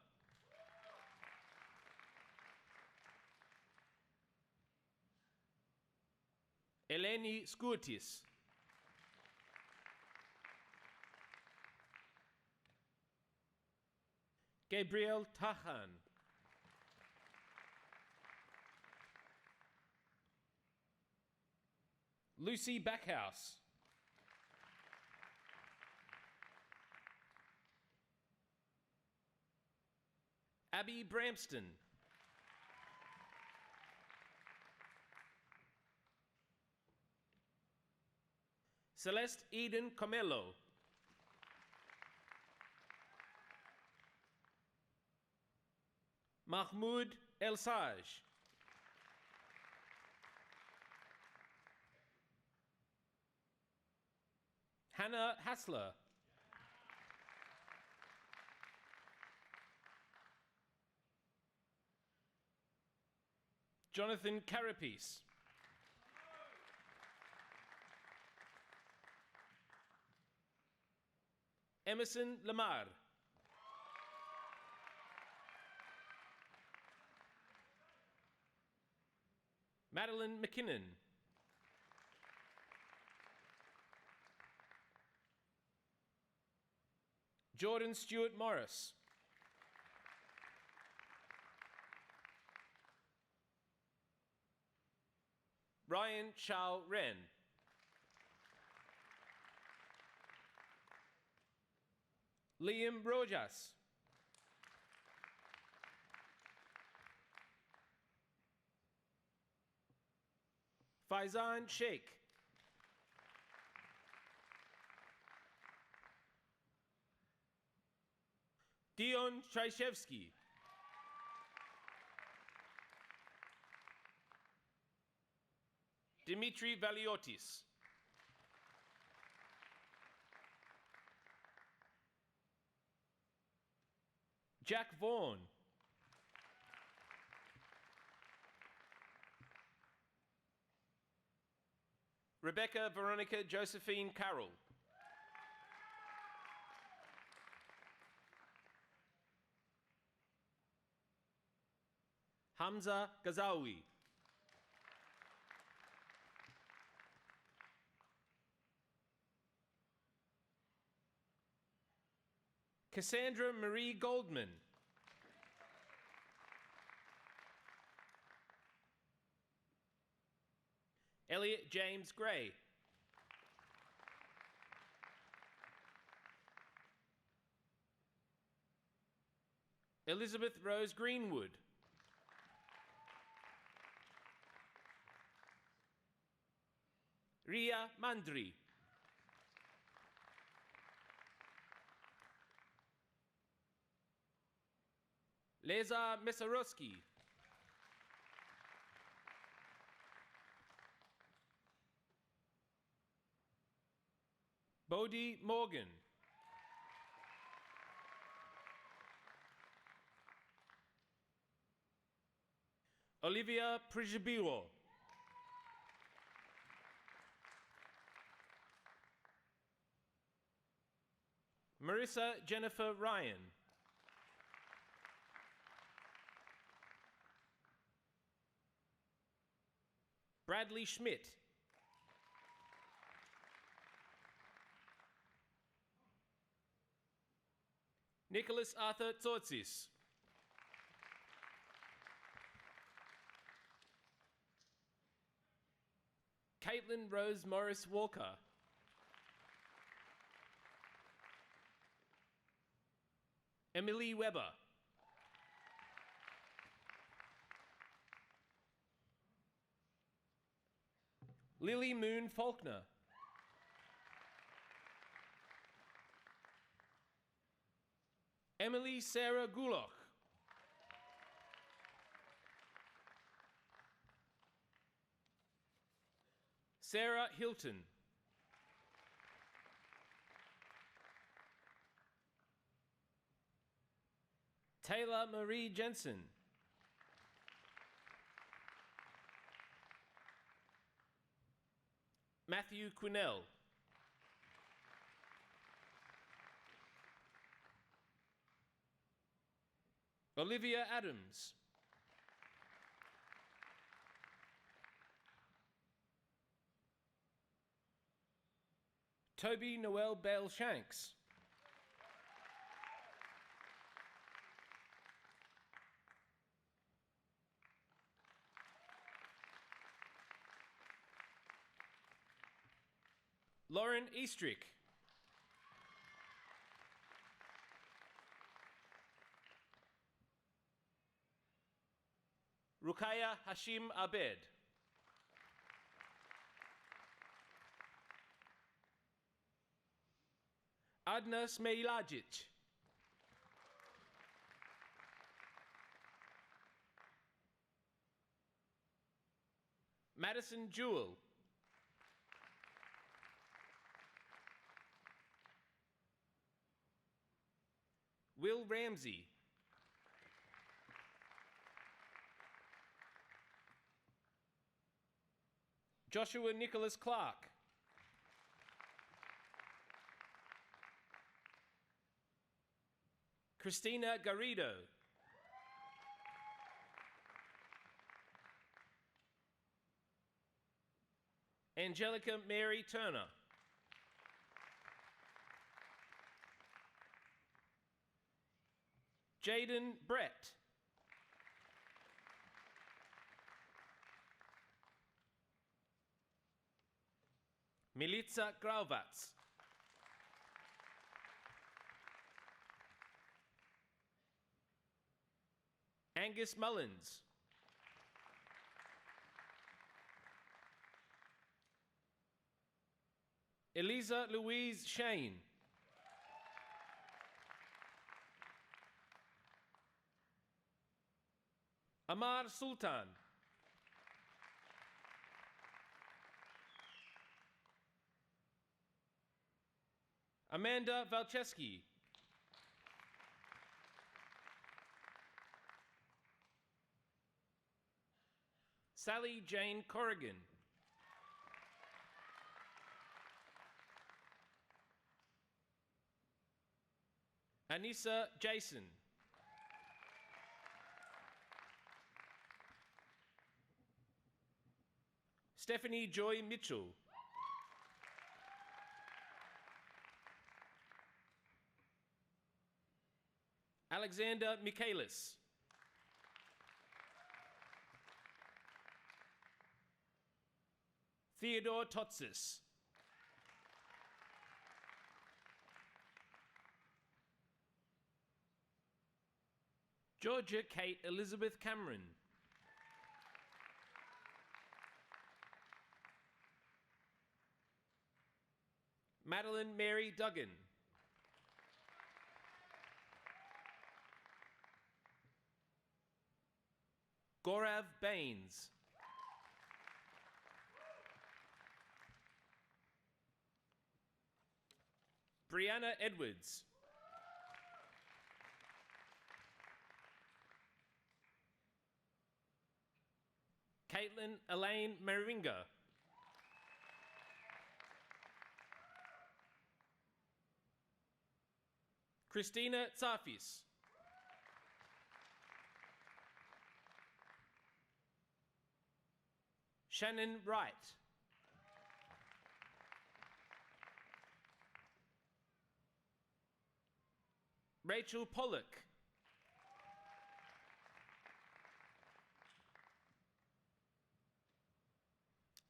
Eleni Skourtis. Gabriel Tahan. Lucy Backhouse. Abby Bramston. Celeste Eden Comello. Mahmoud El Saj. Hannah Hassler. Jonathan Carapace. Emerson Lamar. Madeline McKinnon. Jordan Stewart Morris. Ryan Chao Ren. Liam Rojas. Faizan Sheikh. Dion Tchaichevsky. Dimitri Valiotis. Jack Vaughan. Rebecca Veronica Josephine Carroll. Hamza Ghazawi. Cassandra Marie Goldman. Elliot James Gray. Elizabeth Rose Greenwood. Ria Mandri. Leza Mesarowski. Bodhi Morgan. Olivia Prijabiro. Marissa Jennifer Ryan. Bradley Schmidt. Nicholas Arthur Tsortsis. Caitlin Rose Morris Walker. Emily Weber. Lily Moon Faulkner. Emily Sarah Guloch. Sarah Hilton. Taylor Marie Jensen. Matthew Quinnell. Olivia Adams. Toby Noel Bale Shanks. Lauren Eastrick. Rukaya Hashim Abed. Adna Smejlajic. Madison Jewell. Will Ramsey. Joshua Nicholas Clark. Christina Garrido. Angelica Mary Turner. Jaden Brett. Milica Grauvatz. Angus Mullins. Eliza Louise Shane. Amar Sultan. Amanda Valcheski. Sally Jane Corrigan. Anissa Jason. Stephanie Joy Mitchell. Alexander Michaelis. Theodore Totsis. Georgia Kate Elizabeth Cameron. Madeline Mary Duggan. Gaurav Baines. Brianna Edwards. Caitlin Elaine Maringa. Christina Tsafis. Shannon Wright. Rachel Pollock.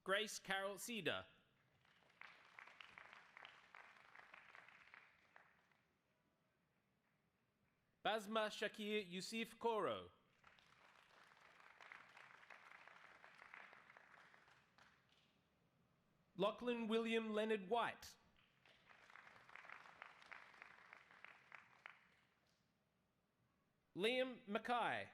Grace Carol Cedar. Basma Shakir Yusuf Koro. Lachlan William Leonard White. Liam Mackay.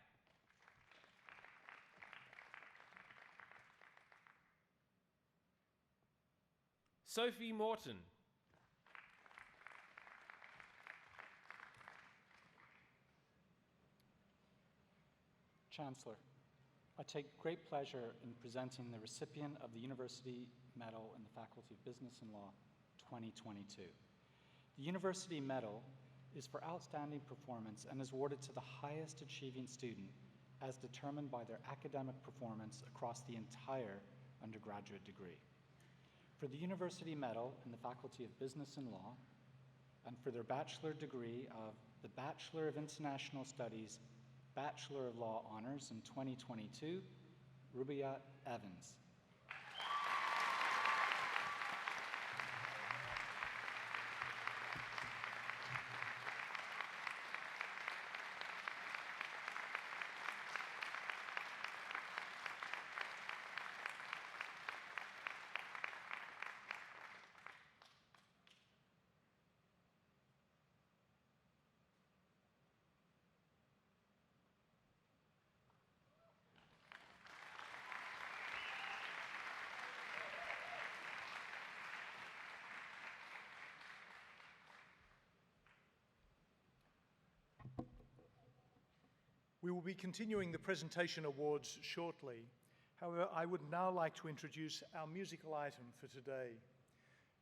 Sophie Morton. Chancellor, I take great pleasure in presenting the recipient of the University Medal in the Faculty of Business and Law 2022. The University Medal is for outstanding performance and is awarded to the highest achieving student as determined by their academic performance across the entire undergraduate degree. For the University Medal in the Faculty of Business and Law, and for their bachelor degree of the Bachelor of International Studies, Bachelor of Law Honors in 2022, Rubia Evans. We will be continuing the presentation awards shortly. However, I would now like to introduce our musical item for today.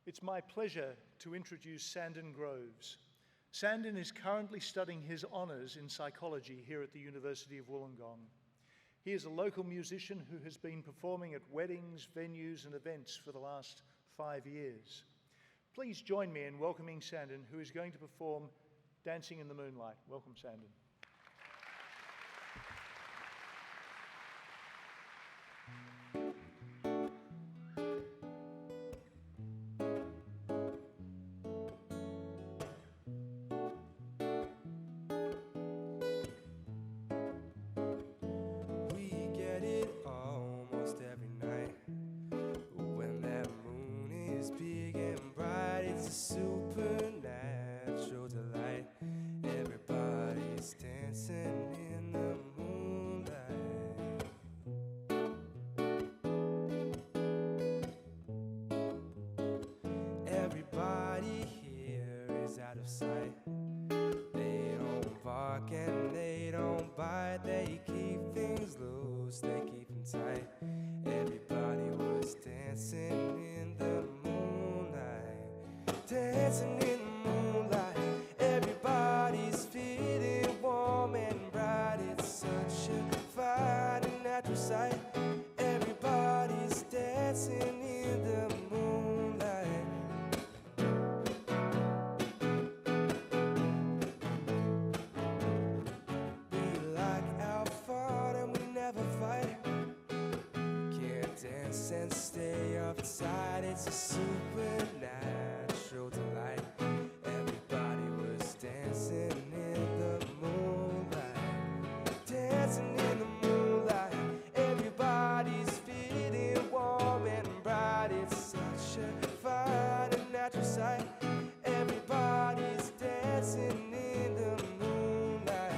It's my pleasure to introduce Sandon Groves. Sandon is currently studying his honours in psychology here at the University of Wollongong. He is a local musician who has been performing at weddings, venues and events for the last 5 years. Please join me in welcoming Sandon, who is going to perform Dancing in the Moonlight. Welcome, Sandon. Supernatural delight. Everybody's dancing in the moonlight. Everybody here is out of sight. They don't bark and they don't bite. They keep things loose, they keep them tight. Everybody was dancing in the moonlight. Dancing in the moonlight, everybody's feeling warm and bright. It's such a fine and natural sight. Everybody's dancing in the moonlight. We like our fun and we never fight. Can't dance and stay uptight. It's a supernatural delight. Everybody was dancing in the moonlight. Dancing in the moonlight. Everybody's feeling warm and bright. It's such a fine and natural sight. Everybody's dancing in the moonlight.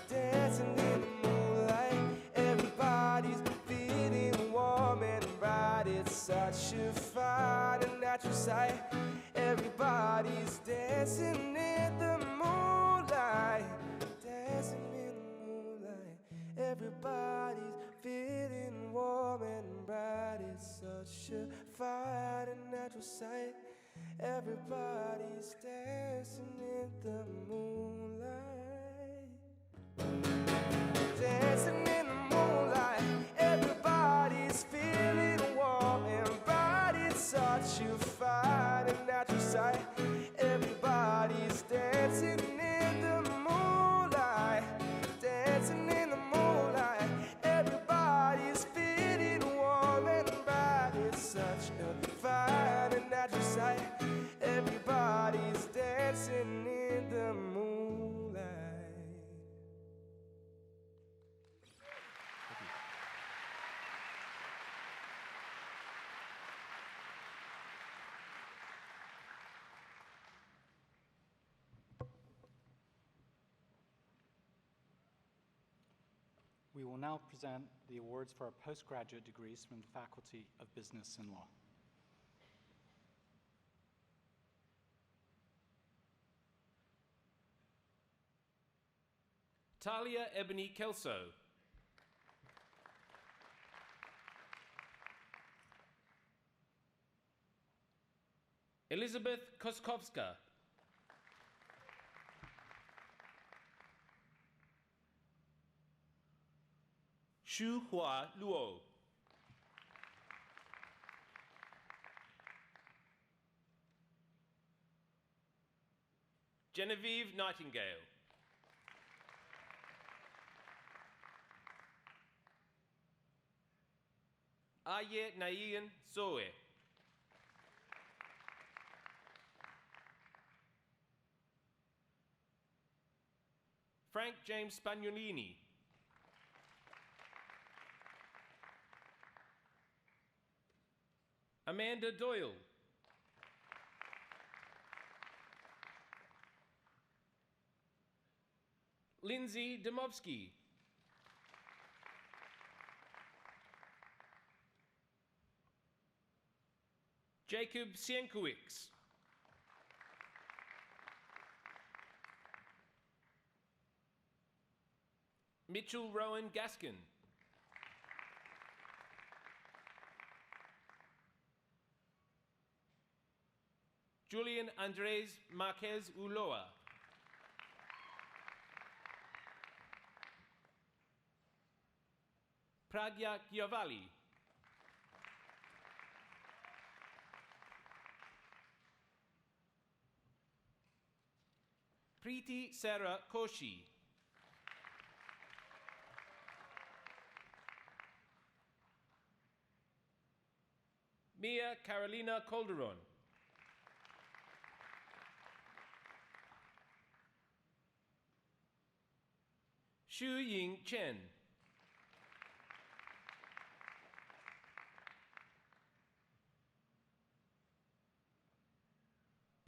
Dancing in the moonlight. Everybody's feeling warm and bright. It's such a fine and natural sight. Everybody's dancing in the moonlight. Dancing in the moonlight. Everybody's feeling warm and bright. It's such a fine and natural sight. Everybody's dancing in the moonlight. Dancing in the moonlight. Everybody's feeling warm and bright. It's such a fine and natural sight. Everybody's dancing in the moonlight. Dancing in the moonlight. Everybody's feeling warm and bright. It's such a fine and natural sight. Everybody's dancing in the moonlight. We will now present the awards for our postgraduate degrees from the Faculty of Business and Law. Talia Ebony Kelso. Elizabeth Koskowska. Shu Hua Luo. Genevieve Nightingale. Aye Naian Zoe. Frank James Spagnolini. Amanda Doyle. Lindsay Domovsky. Jacob Sienkiewicz. Mitchell Rowan Gaskin. Julian Andres Marquez Ulloa. Pragya Giovalli. Preeti Sarah Koshi. Mia Carolina Calderon. Xu Ying Chen.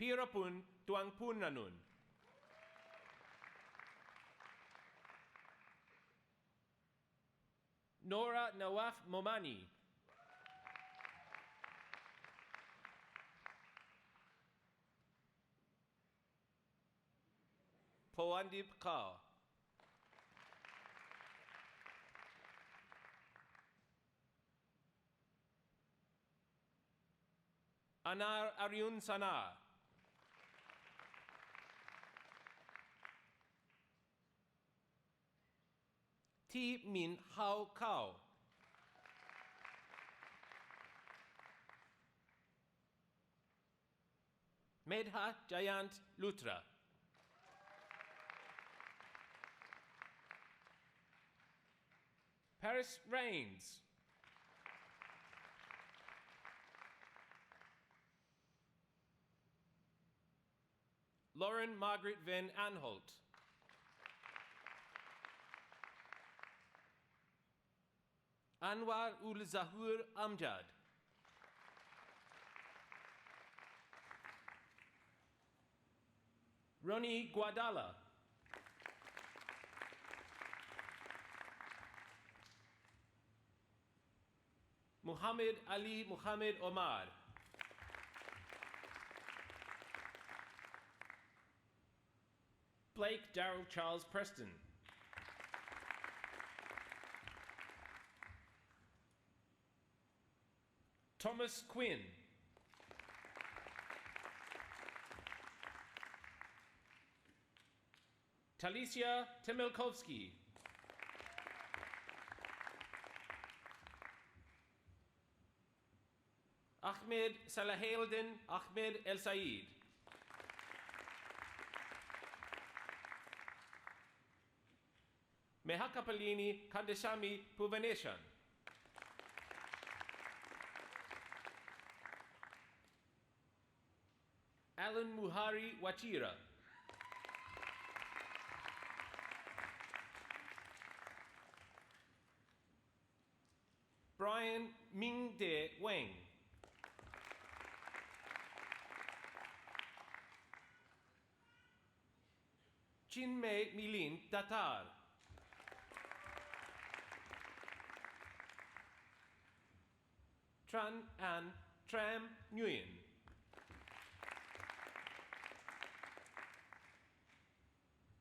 Pirapun Tuangpunanun. Nora Nawaf Momani. Poandip Kaur. Anar Aryun Sanar. T Min Hao Kao. Medha Jayant Lutra. Paris Rains. Lauren Margaret Van Anholt. Anwar ul Zahur Amjad. Ronnie Guadala. Muhammad Ali Muhammad Omar. Blake Darrell Charles Preston. Thomas Quinn. Talicia Temilkovsky. Ahmed Salaheldin Ahmed El Said. Mehakapalini Kandeshami Puvaneshan. Alan Muhari Wachira. Brian Mingde Wang. Chinmay Milin Tatar. Tran An Tram Nguyen.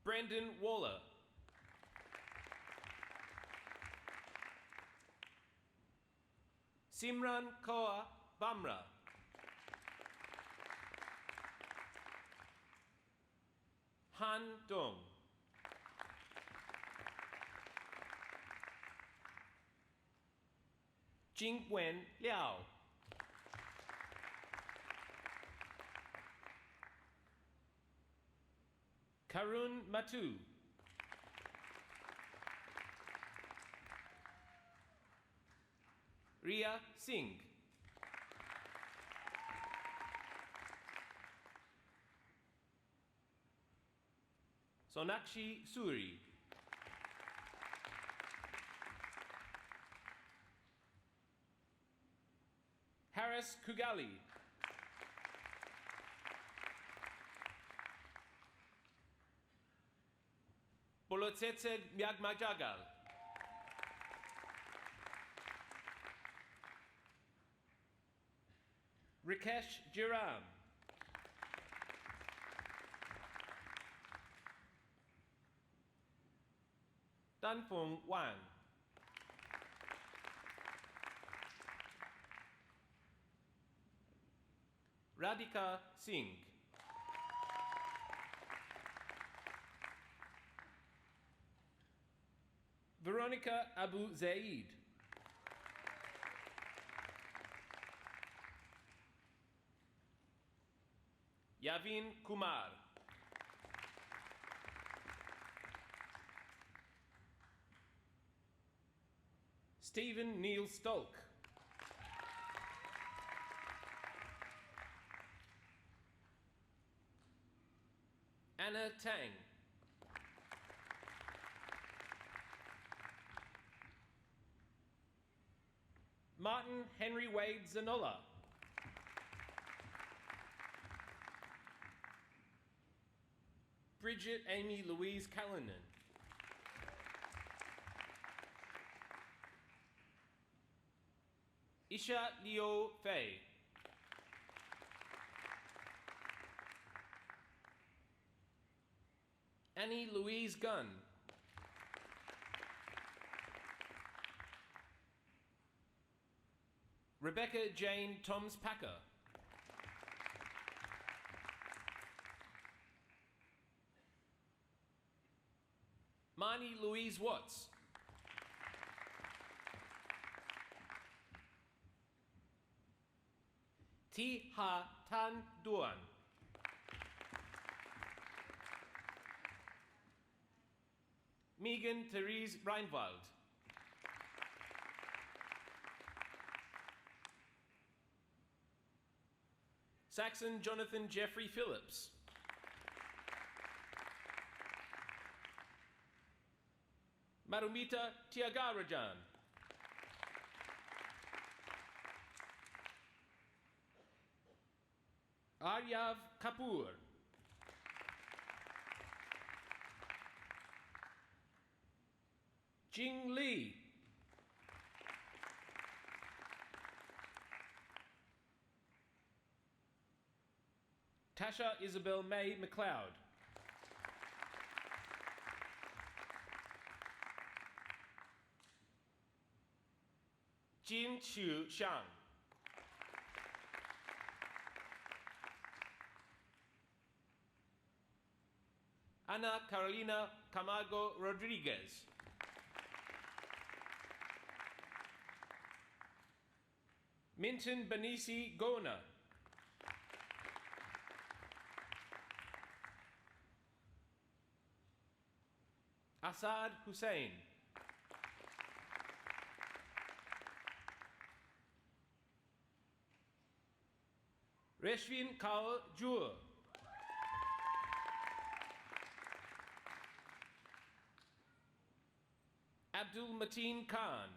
Brendan Waller. Simran Kaur Bamra. Han Dong. Jingwen Liao. Karun Matu. Ria Singh. Sonakshi Suri. Harris Kugali. Bolotsetsed Myagmajagal. Rikesh Jiram. Danfeng Wang. Radhika Singh. Veronica Abu Zaid. Yavin Kumar. Stephen Neil Stolk. Anna Tang. Martin Henry Wade Zanola. Bridget Amy Louise Callanan. Isha Leo Fei. Annie Louise Gunn. Rebecca Jane Toms Packer. Marnie Louise Watts. T. Ha Tan Duan. Megan Therese Reinwald. Saxon Jonathan Jeffrey Phillips. Marumita Tiagarajan. Aryav Kapoor. Jing Li. Tasha Isabel May McLeod. Jin Chu Shang. Ana Carolina Camargo Rodriguez. Minton Benisi Gona. Asad Hussein. Reshvin Kaur Jur. Abdul Mateen Khan.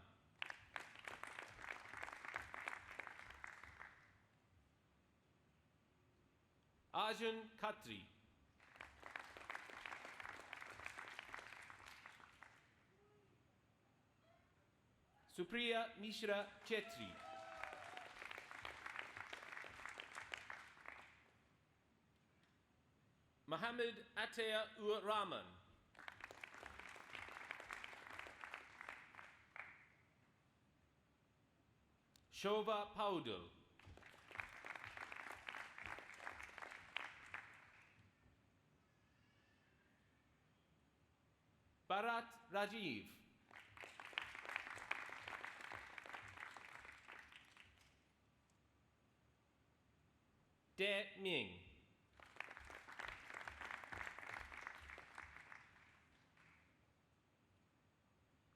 Arjun Khatri. Supriya Mishra Chetri. Mohammed Atea Ur Rahman. Shova Paudel. Bharat Rajiv. De Ming.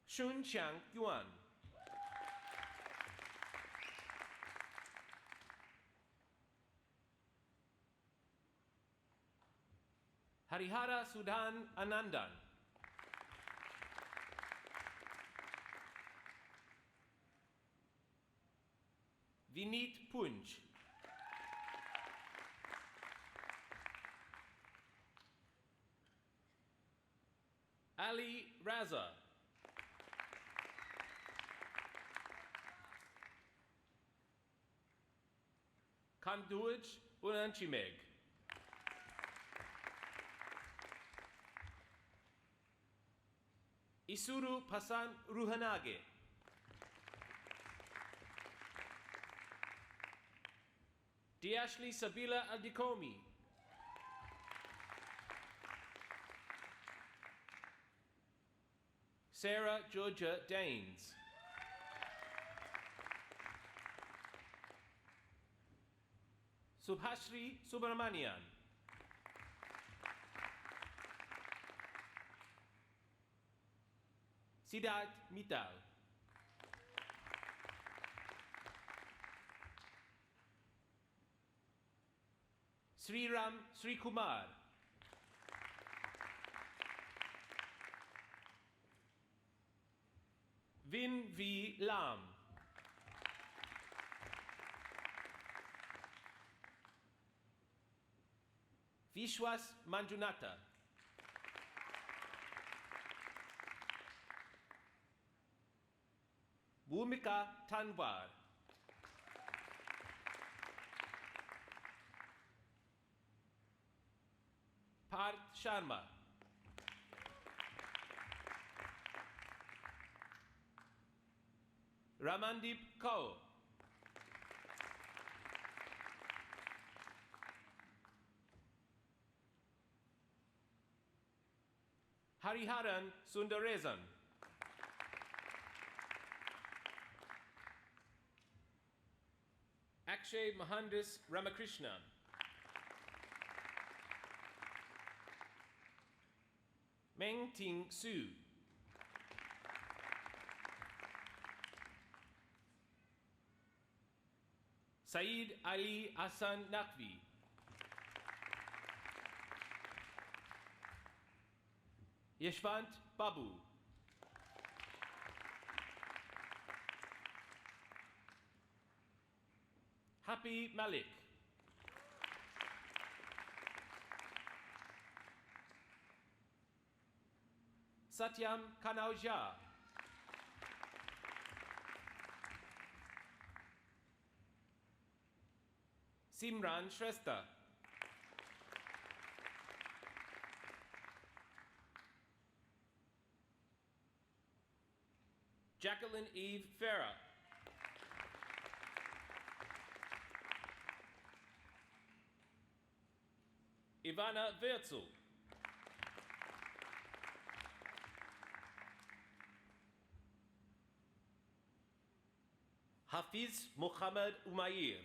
Shun Xiang Yuan. Harihara Sudan Anandan. Vineet Punj. Ali Raza. Kanduj Unanchimeg. Isuru Pasan Ruhanage. Diashli Sabila Aldikomi. Sarah Georgia Daines. Subhashri Subramanian. Siddharth Mittal. Sriram Srikumar. Vin V. Lam. Vishwas Manjunatha. Bhumika Tanwar. Parth Sharma. Ramandeep Kaur. Hariharan Sundaresan. Akshay Mahandis Ramakrishnan. Meng Ting Su. Saeed Ali Hassan Naqvi. Yashwant Babu. Happy Malik. Satyam Kanauja. Simran Shrestha. Jacqueline Eve Farah. Ivana Virzel. Hafiz Muhammad Umair.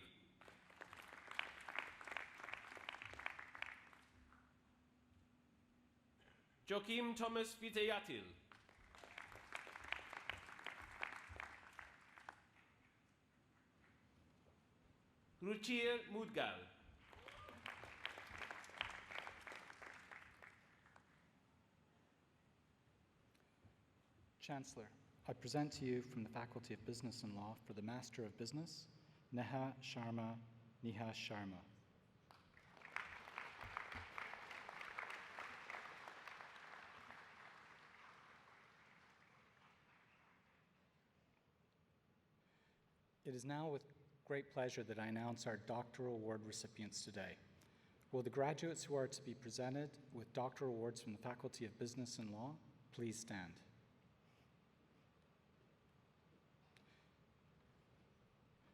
Joachim Thomas Vitayatil. Ruchir Mudgal. Chancellor, I present to you from the Faculty of Business and Law for the Master of Business, Neha Sharma. It is now with great pleasure that I announce our doctoral award recipients today. Will the graduates who are to be presented with doctoral awards from the Faculty of Business and Law please stand?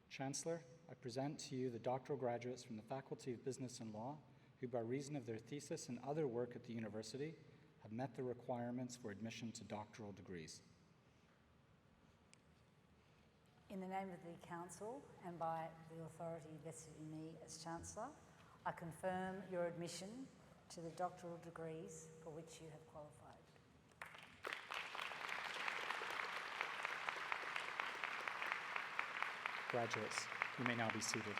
Chancellor, I present to you the doctoral graduates from the Faculty of Business and Law who, by reason of their thesis and other work at the university, have met the requirements for admission to doctoral degrees. In the name of the Council and by the authority vested in me as Chancellor, I confirm your admission to the doctoral degrees for which you have qualified. Graduates, you may now be seated.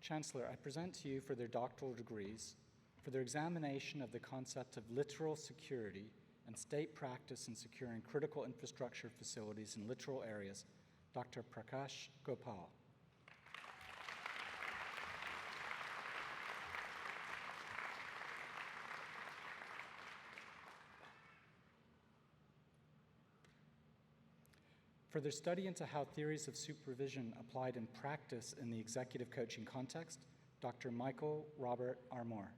Chancellor, I present to you for their doctoral degrees, for their examination of the concept of littoral security and state practice in securing critical infrastructure facilities in littoral areas, Dr. Prakash Gopal. For their study into how theories of supervision applied in practice in the executive coaching context, Dr. Michael Robert Armour.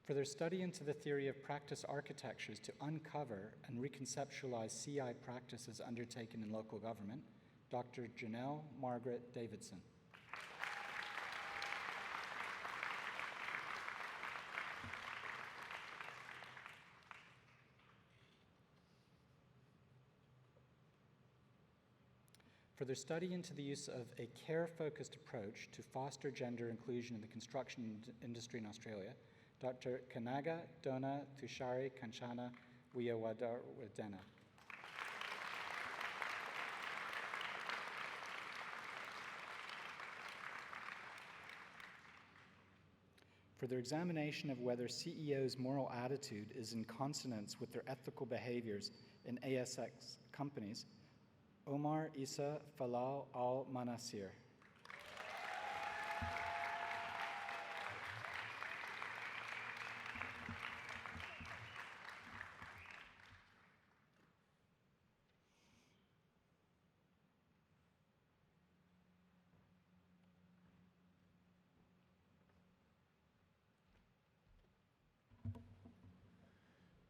For their study into the theory of practice architectures to uncover and reconceptualize CI practices undertaken in local government, Dr. Janelle Margaret Davidson. For their study into the use of a care-focused approach to foster gender inclusion in the construction industry in Australia, Dr. Kanaga Dona Tushari Kanchana Wiyawadena. For their examination of whether CEOs' moral attitude is in consonance with their ethical behaviors in ASX companies, Omar Isa Falal Al-Manasir.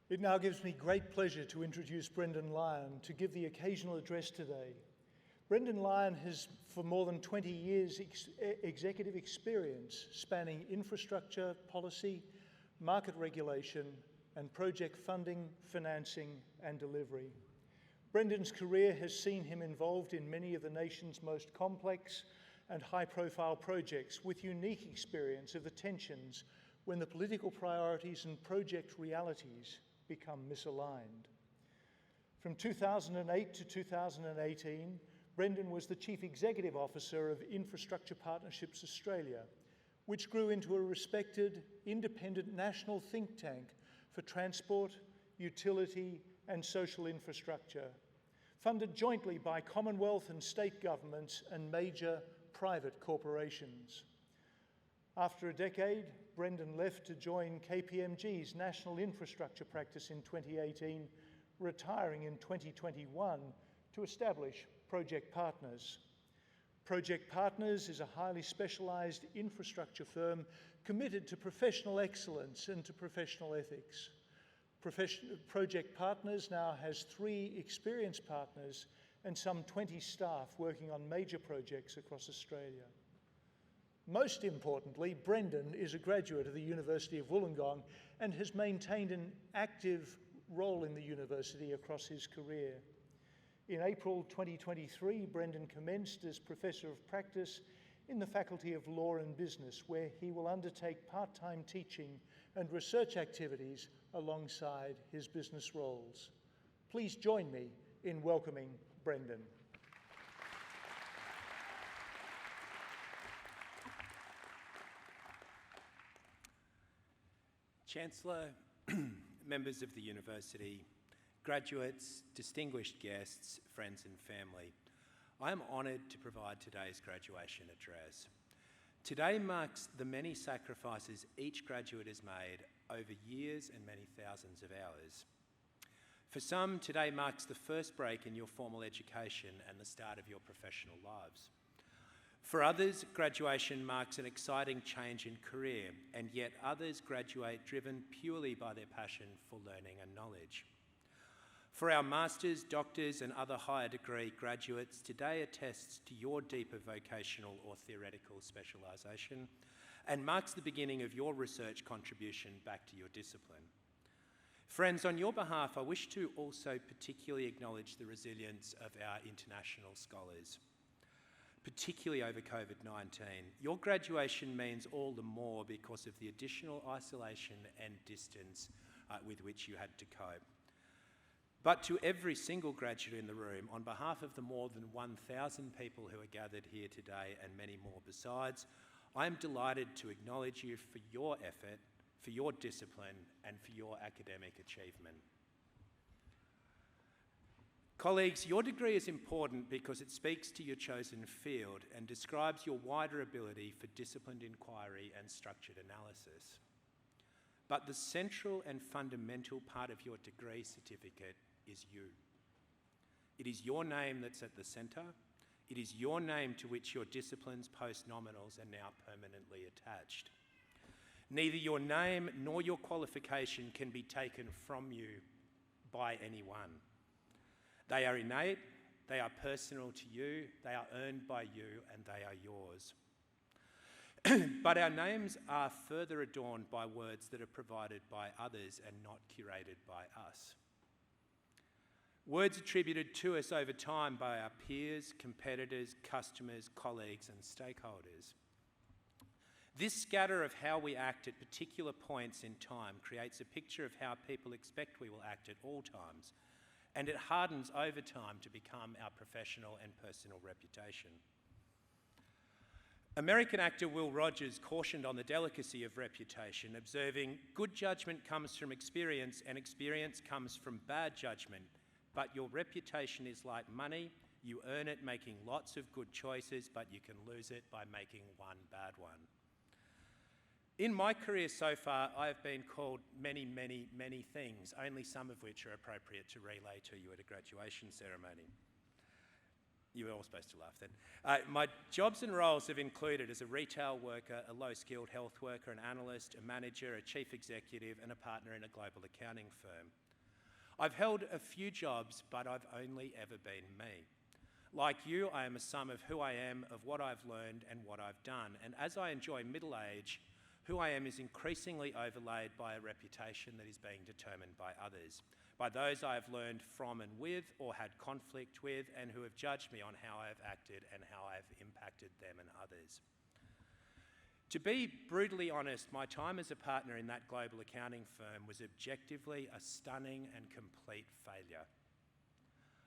It now gives me great pleasure to introduce Brendan Lyon to give the occasional address today. Brendan Lyon has, for more than 20 years, executive experience spanning infrastructure policy, market regulation, and project funding, financing, and delivery. Brendan's career has seen him involved in many of the nation's most complex and high-profile projects, with unique experience of the tensions when the political priorities and project realities become misaligned. From 2008 to 2018, Brendan was the Chief Executive Officer of Infrastructure Partnerships Australia, which grew into a respected, independent national think tank for transport, utility, and social infrastructure, funded jointly by Commonwealth and state governments and major private corporations. After a decade, Brendan left to join KPMG's national infrastructure practice in 2018, retiring in 2021 to establish Project Partners. Project Partners is a highly specialised infrastructure firm committed to professional excellence and to professional ethics. Project Partners now has 3 experienced partners and some 20 staff working on major projects across Australia. Most importantly, Brendan is a graduate of the University of Wollongong and has maintained an active role in the university across his career. In April 2023, Brendan commenced as Professor of Practice in the Faculty of Law and Business, where he will undertake part-time teaching and research activities alongside his business roles. Please join me in welcoming Brendan. Chancellor, members of the university, graduates, distinguished guests, friends and family, I am honoured to provide today's graduation address. Today marks the many sacrifices each graduate has made over years and many thousands of hours. For some, today marks the first break in your formal education and the start of your professional lives. For others, graduation marks an exciting change in career, and yet others graduate driven purely by their passion for learning and knowledge. For our masters, doctors and other higher degree graduates, today attests to your deeper vocational or theoretical specialisation and marks the beginning of your research contribution back to your discipline. Friends, on your behalf, I wish to also particularly acknowledge the resilience of our international scholars, particularly over COVID-19. Your graduation means all the more because of the additional isolation and distance with which you had to cope. But to every single graduate in the room, on behalf of the more than 1,000 people who are gathered here today and many more besides, I am delighted to acknowledge you for your effort, for your discipline, and for your academic achievement. Colleagues, your degree is important because it speaks to your chosen field and describes your wider ability for disciplined inquiry and structured analysis. But the central and fundamental part of your degree certificate is you. It is your name that's at the centre. It is your name to which your discipline's post-nominals are now permanently attached. Neither your name nor your qualification can be taken from you by anyone. They are innate, they are personal to you, they are earned by you, and they are yours. But our names are further adorned by words that are provided by others and not curated by us. Words attributed to us over time by our peers, competitors, customers, colleagues, and stakeholders. This scatter of how we act at particular points in time creates a picture of how people expect we will act at all times, and it hardens over time to become our professional and personal reputation. American actor Will Rogers cautioned on the delicacy of reputation, observing, "Good judgment comes from experience, and experience comes from bad judgment. But your reputation is like money. You earn it making lots of good choices, but you can lose it by making one bad one." In my career so far, I have been called many, many, many things, only some of which are appropriate to relay to you at a graduation ceremony. You were all supposed to laugh then. My jobs and roles have included as a retail worker, a low-skilled health worker, an analyst, a manager, a chief executive, and a partner in a global accounting firm. I've held a few jobs, but I've only ever been me. Like you, I am a sum of who I am, of what I've learned, and what I've done. And as I enjoy middle age, who I am is increasingly overlaid by a reputation that is being determined by others, by those I have learned from and with or had conflict with and who have judged me on how I have acted and how I have impacted them and others. To be brutally honest, my time as a partner in that global accounting firm was objectively a stunning and complete failure.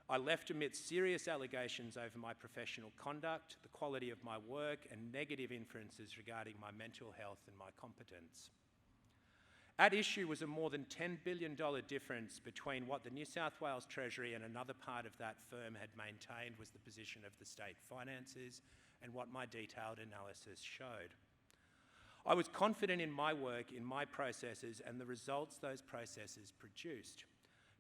I left amidst serious allegations over my professional conduct, the quality of my work, and negative inferences regarding my mental health and my competence. At issue was a more than $10 billion difference between what the New South Wales Treasury and another part of that firm had maintained was the position of the state finances and what my detailed analysis showed. I was confident in my work, in my processes, and the results those processes produced,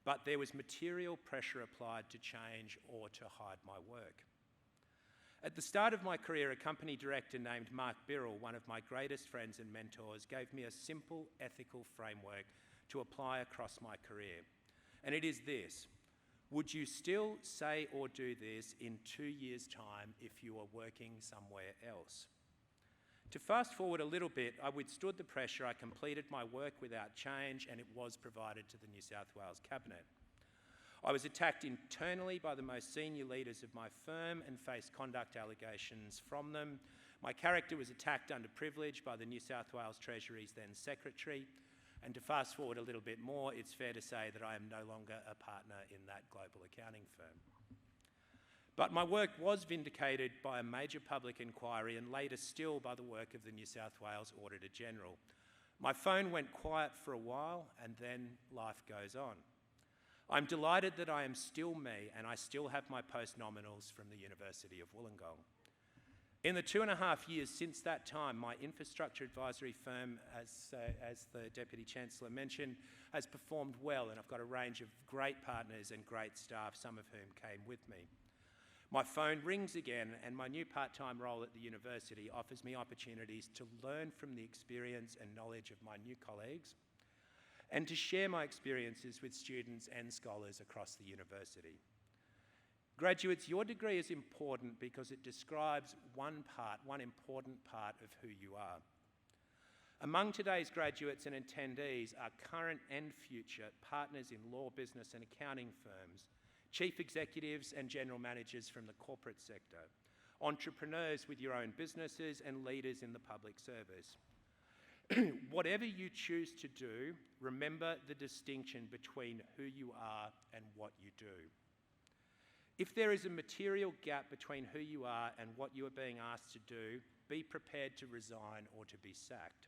but there was material pressure applied to change or to hide my work. At the start of my career, a company director named Mark Birrell, one of my greatest friends and mentors, gave me a simple ethical framework to apply across my career. And it is this: would you still say or do this in 2 years' time if you were working somewhere else? To fast forward a little bit, I withstood the pressure, I completed my work without change, and it was provided to the New South Wales Cabinet. I was attacked internally by the most senior leaders of my firm and faced conduct allegations from them. My character was attacked under privilege by the New South Wales Treasury's then Secretary. And to fast forward a little bit more, it's fair to say that I am no longer a partner in that global accounting firm. But my work was vindicated by a major public inquiry and later still by the work of the New South Wales Auditor General. My phone went quiet for a while and then life goes on. I'm delighted that I am still me and I still have my post-nominals from the University of Wollongong. In the 2.5 years since that time, my infrastructure advisory firm, as the Deputy Chancellor mentioned, has performed well, and I've got a range of great partners and great staff, some of whom came with me. My phone rings again, and my new part-time role at the university offers me opportunities to learn from the experience and knowledge of my new colleagues and to share my experiences with students and scholars across the university. Graduates, your degree is important because it describes one important part of who you are. Among today's graduates and attendees are current and future partners in law, business and accounting firms, chief executives and general managers from the corporate sector, entrepreneurs with your own businesses and leaders in the public service. Whatever you choose to do, remember the distinction between who you are and what you do. If there is a material gap between who you are and what you are being asked to do, be prepared to resign or to be sacked.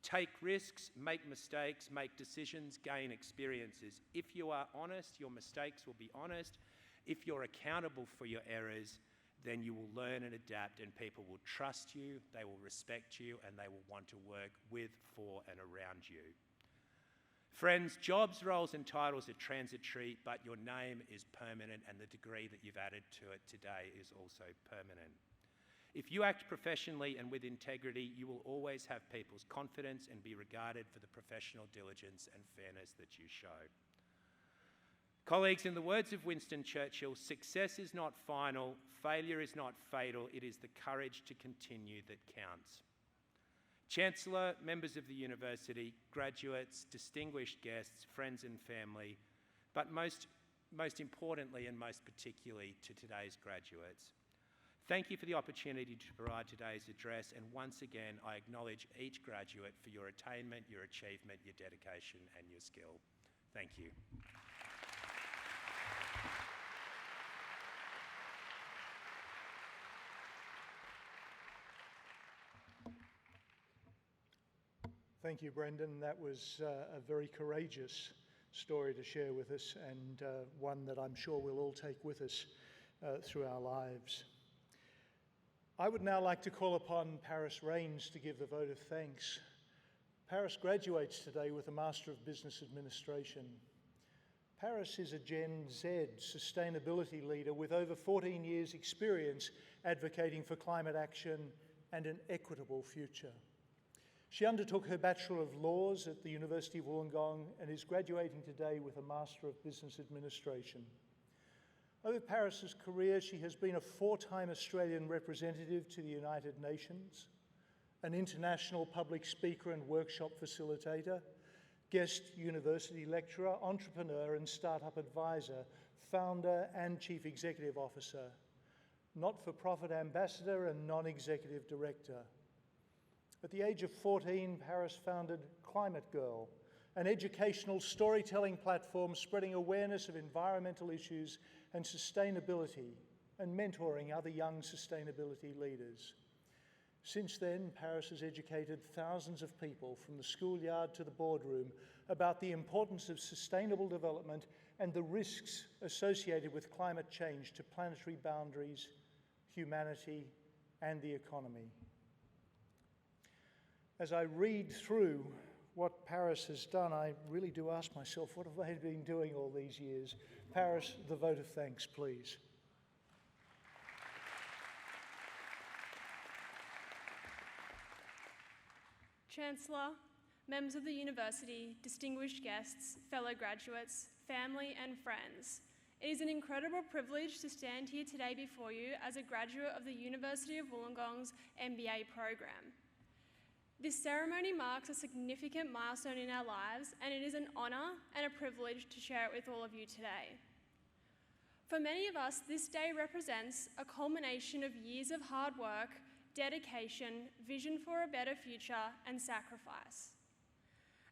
Take risks, make mistakes, make decisions, gain experiences. If you are honest, your mistakes will be honest. If you're accountable for your errors, then you will learn and adapt, and people will trust you, they will respect you, and they will want to work with, for, and around you. Friends, jobs, roles, and titles are transitory, but your name is permanent, and the degree that you've added to it today is also permanent. If you act professionally and with integrity, you will always have people's confidence and be regarded for the professional diligence and fairness that you show. Colleagues, in the words of Winston Churchill, success is not final, failure is not fatal, it is the courage to continue that counts. Chancellor, members of the university, graduates, distinguished guests, friends and family, but most importantly and most particularly to today's graduates, thank you for the opportunity to provide today's address, and once again I acknowledge each graduate for your attainment, your achievement, your dedication and your skill. Thank you. Thank you, Brendan. That was a very courageous story to share with us, and one that I'm sure we'll all take with us through our lives. I would now like to call upon Paris Rains to give the vote of thanks. Paris graduates today with a Master of Business Administration. Paris is a Gen Z sustainability leader with over 14 years' experience advocating for climate action and an equitable future. She undertook her Bachelor of Laws at the University of Wollongong and is graduating today with a Master of Business Administration. Over Paris's career, she has been a 4-time Australian representative to the United Nations, an international public speaker and workshop facilitator, guest university lecturer, entrepreneur and startup advisor, founder and chief executive officer, not-for-profit ambassador and non-executive director. At the age of 14, Paris founded Climate Girl, an educational storytelling platform spreading awareness of environmental issues and sustainability and mentoring other young sustainability leaders. Since then, Paris has educated thousands of people from the schoolyard to the boardroom about the importance of sustainable development and the risks associated with climate change to planetary boundaries, humanity, and the economy. As I read through what Paris has done, I really do ask myself, what have I been doing all these years? Paris, the vote of thanks, please. Chancellor, members of the university, distinguished guests, fellow graduates, family and friends, it is an incredible privilege to stand here today before you as a graduate of the University of Wollongong's MBA program. This ceremony marks a significant milestone in our lives, and it is an honour and a privilege to share it with all of you today. For many of us, this day represents a culmination of years of hard work, dedication, vision for a better future, and sacrifice.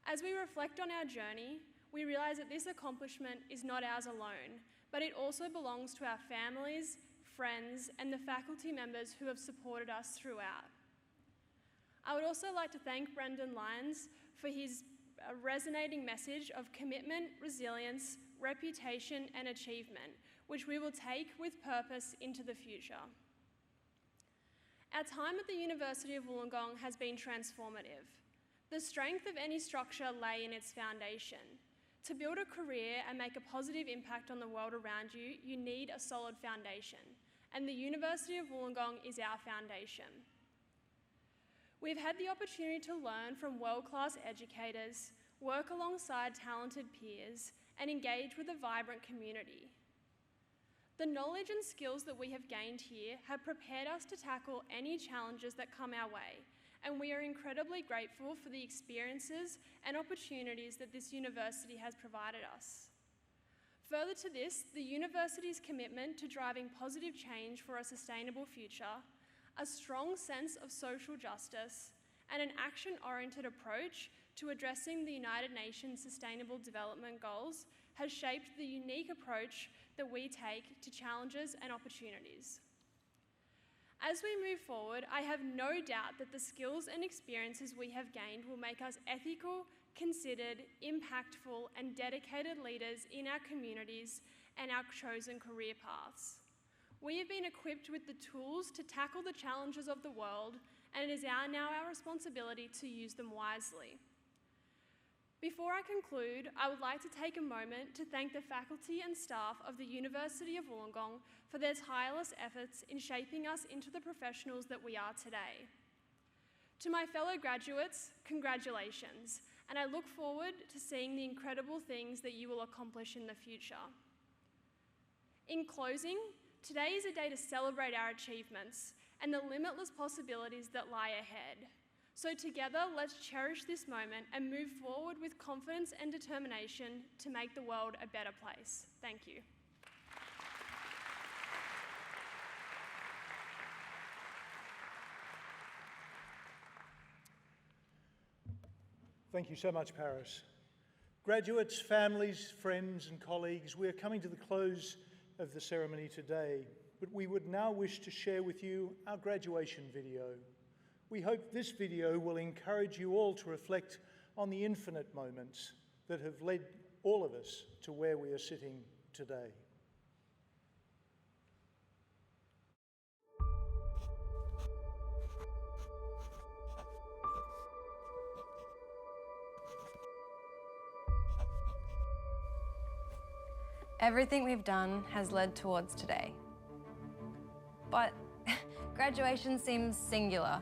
As we reflect on our journey, we realise that this accomplishment is not ours alone, but it also belongs to our families, friends, and the faculty members who have supported us throughout. I would also like to thank Brendan Lyons for his resonating message of commitment, resilience, reputation, and achievement, which we will take with purpose into the future. Our time at the University of Wollongong has been transformative. The strength of any structure lay in its foundation. To build a career and make a positive impact on the world around you, you need a solid foundation, and the University of Wollongong is our foundation. We've had the opportunity to learn from world-class educators, work alongside talented peers, and engage with a vibrant community. The knowledge and skills that we have gained here have prepared us to tackle any challenges that come our way, and we are incredibly grateful for the experiences and opportunities that this university has provided us. Further to this, the university's commitment to driving positive change for a sustainable future, a strong sense of social justice, and an action-oriented approach to addressing the United Nations Sustainable Development Goals has shaped the unique approach that we take to challenges and opportunities. As we move forward, I have no doubt that the skills and experiences we have gained will make us ethical, considered, impactful, and dedicated leaders in our communities and our chosen career paths. We have been equipped with the tools to tackle the challenges of the world, and it is now our responsibility to use them wisely. Before I conclude, I would like to take a moment to thank the faculty and staff of the University of Wollongong for their tireless efforts in shaping us into the professionals that we are today. To my fellow graduates, congratulations, and I look forward to seeing the incredible things that you will accomplish in the future. In closing, today is a day to celebrate our achievements and the limitless possibilities that lie ahead. So together, let's cherish this moment and move forward with confidence and determination to make the world a better place. Thank you. Thank you so much, Paris. Graduates, families, friends and colleagues, we are coming to the close of the ceremony today, but we would now wish to share with you our graduation video. We hope this video will encourage you all to reflect on the infinite moments that have led all of us to where we are sitting today. Everything we've done has led towards today. But graduation seems singular.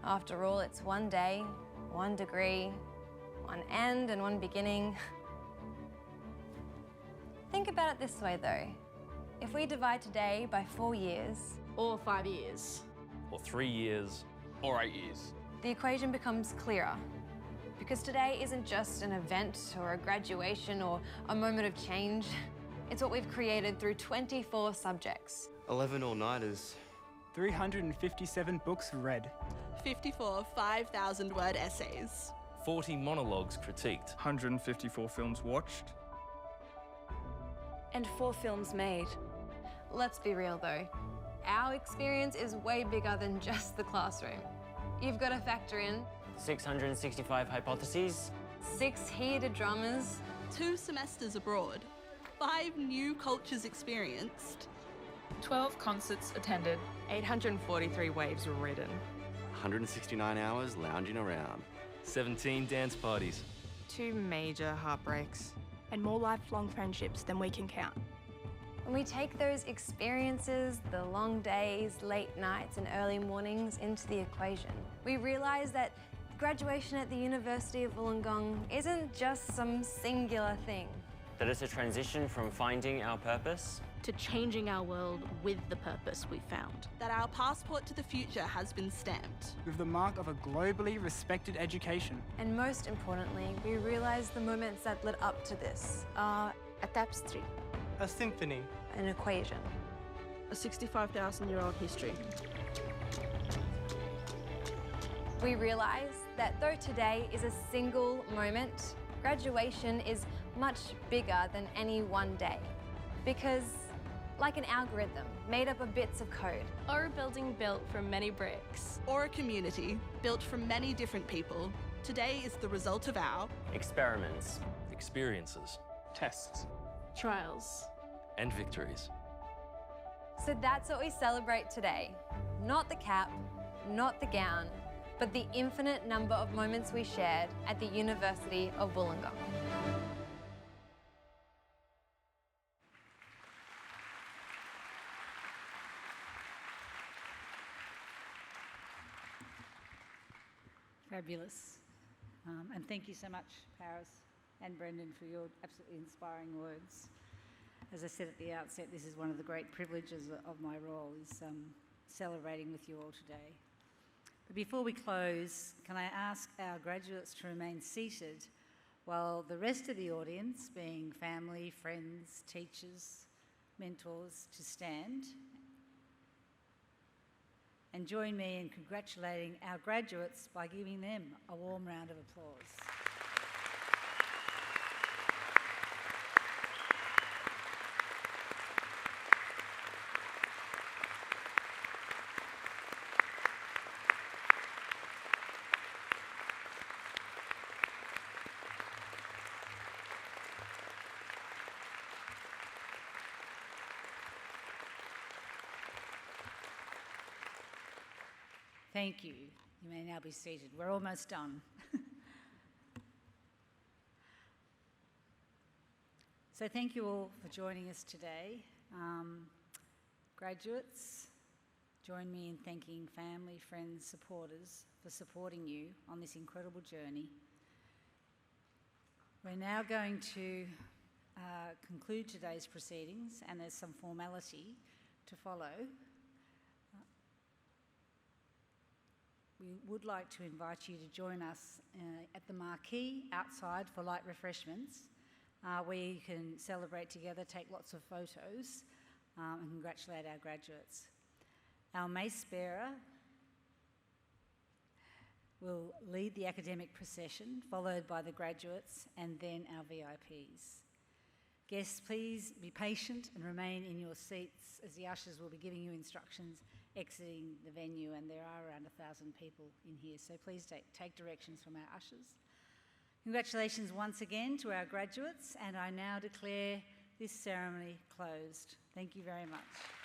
After all, it's one day, one degree, one end and one beginning. Think about it this way though. If we divide today by 4 years, or 5 years, or 3 years, or 8 years, the equation becomes clearer. Because today isn't just an event or a graduation or a moment of change. It's what we've created through 24 subjects. 11 all-nighters. 357 books read. 54 5,000-word essays. 40 monologues critiqued. 154 films watched. And 4 films made. Let's be real though. Our experience is way bigger than just the classroom. You've got to factor in 665 hypotheses, 6 heated dramas, 2 semesters abroad, 5 new cultures experienced, 12 concerts attended, 843 waves ridden, 169 hours lounging around, 17 dance parties, 2 major heartbreaks, and more lifelong friendships than we can count. When we take those experiences, the long days, late nights and early mornings into the equation, we realise that graduation at the University of Wollongong isn't just some singular thing. That it's a transition from finding our purpose to changing our world with the purpose we found. That our passport to the future has been stamped with the mark of a globally respected education. And most importantly, we realise the moments that led up to this are a tapestry, a symphony, an equation, a 65,000-year-old history. We realise that though today is a single moment, graduation is much bigger than any one day. Because, like an algorithm made up of bits of code, or a building built from many bricks, or a community built from many different people, today is the result of our experiments, experiences, tests, trials, and victories. So that's what we celebrate today. Not the cap, not the gown, but the infinite number of moments we shared at the University of Wollongong. Fabulous. And thank you so much, Paris and Brendan, for your absolutely inspiring words. As I said at the outset, this is one of the great privileges of my role, is celebrating with you all today. But before we close, can I ask our graduates to remain seated while the rest of the audience, being family, friends, teachers, mentors, to stand and join me in congratulating our graduates by giving them a warm round of applause. Thank you. You may now be seated. We're almost done. So thank you all for joining us today. Graduates, join me in thanking family, friends, supporters for supporting you on this incredible journey. We're now going to conclude today's proceedings, and there's some formality to follow. We would like to invite you to join us at the marquee outside for light refreshments, where you can celebrate together, take lots of photos, and congratulate our graduates. Our mace bearer will lead the academic procession, followed by the graduates and then our VIPs. Guests, please be patient and remain in your seats as the ushers will be giving you instructions exiting the venue, and there are around 1,000 people in here, so please take directions from our ushers. Congratulations once again to our graduates, and I now declare this ceremony closed. Thank you very much.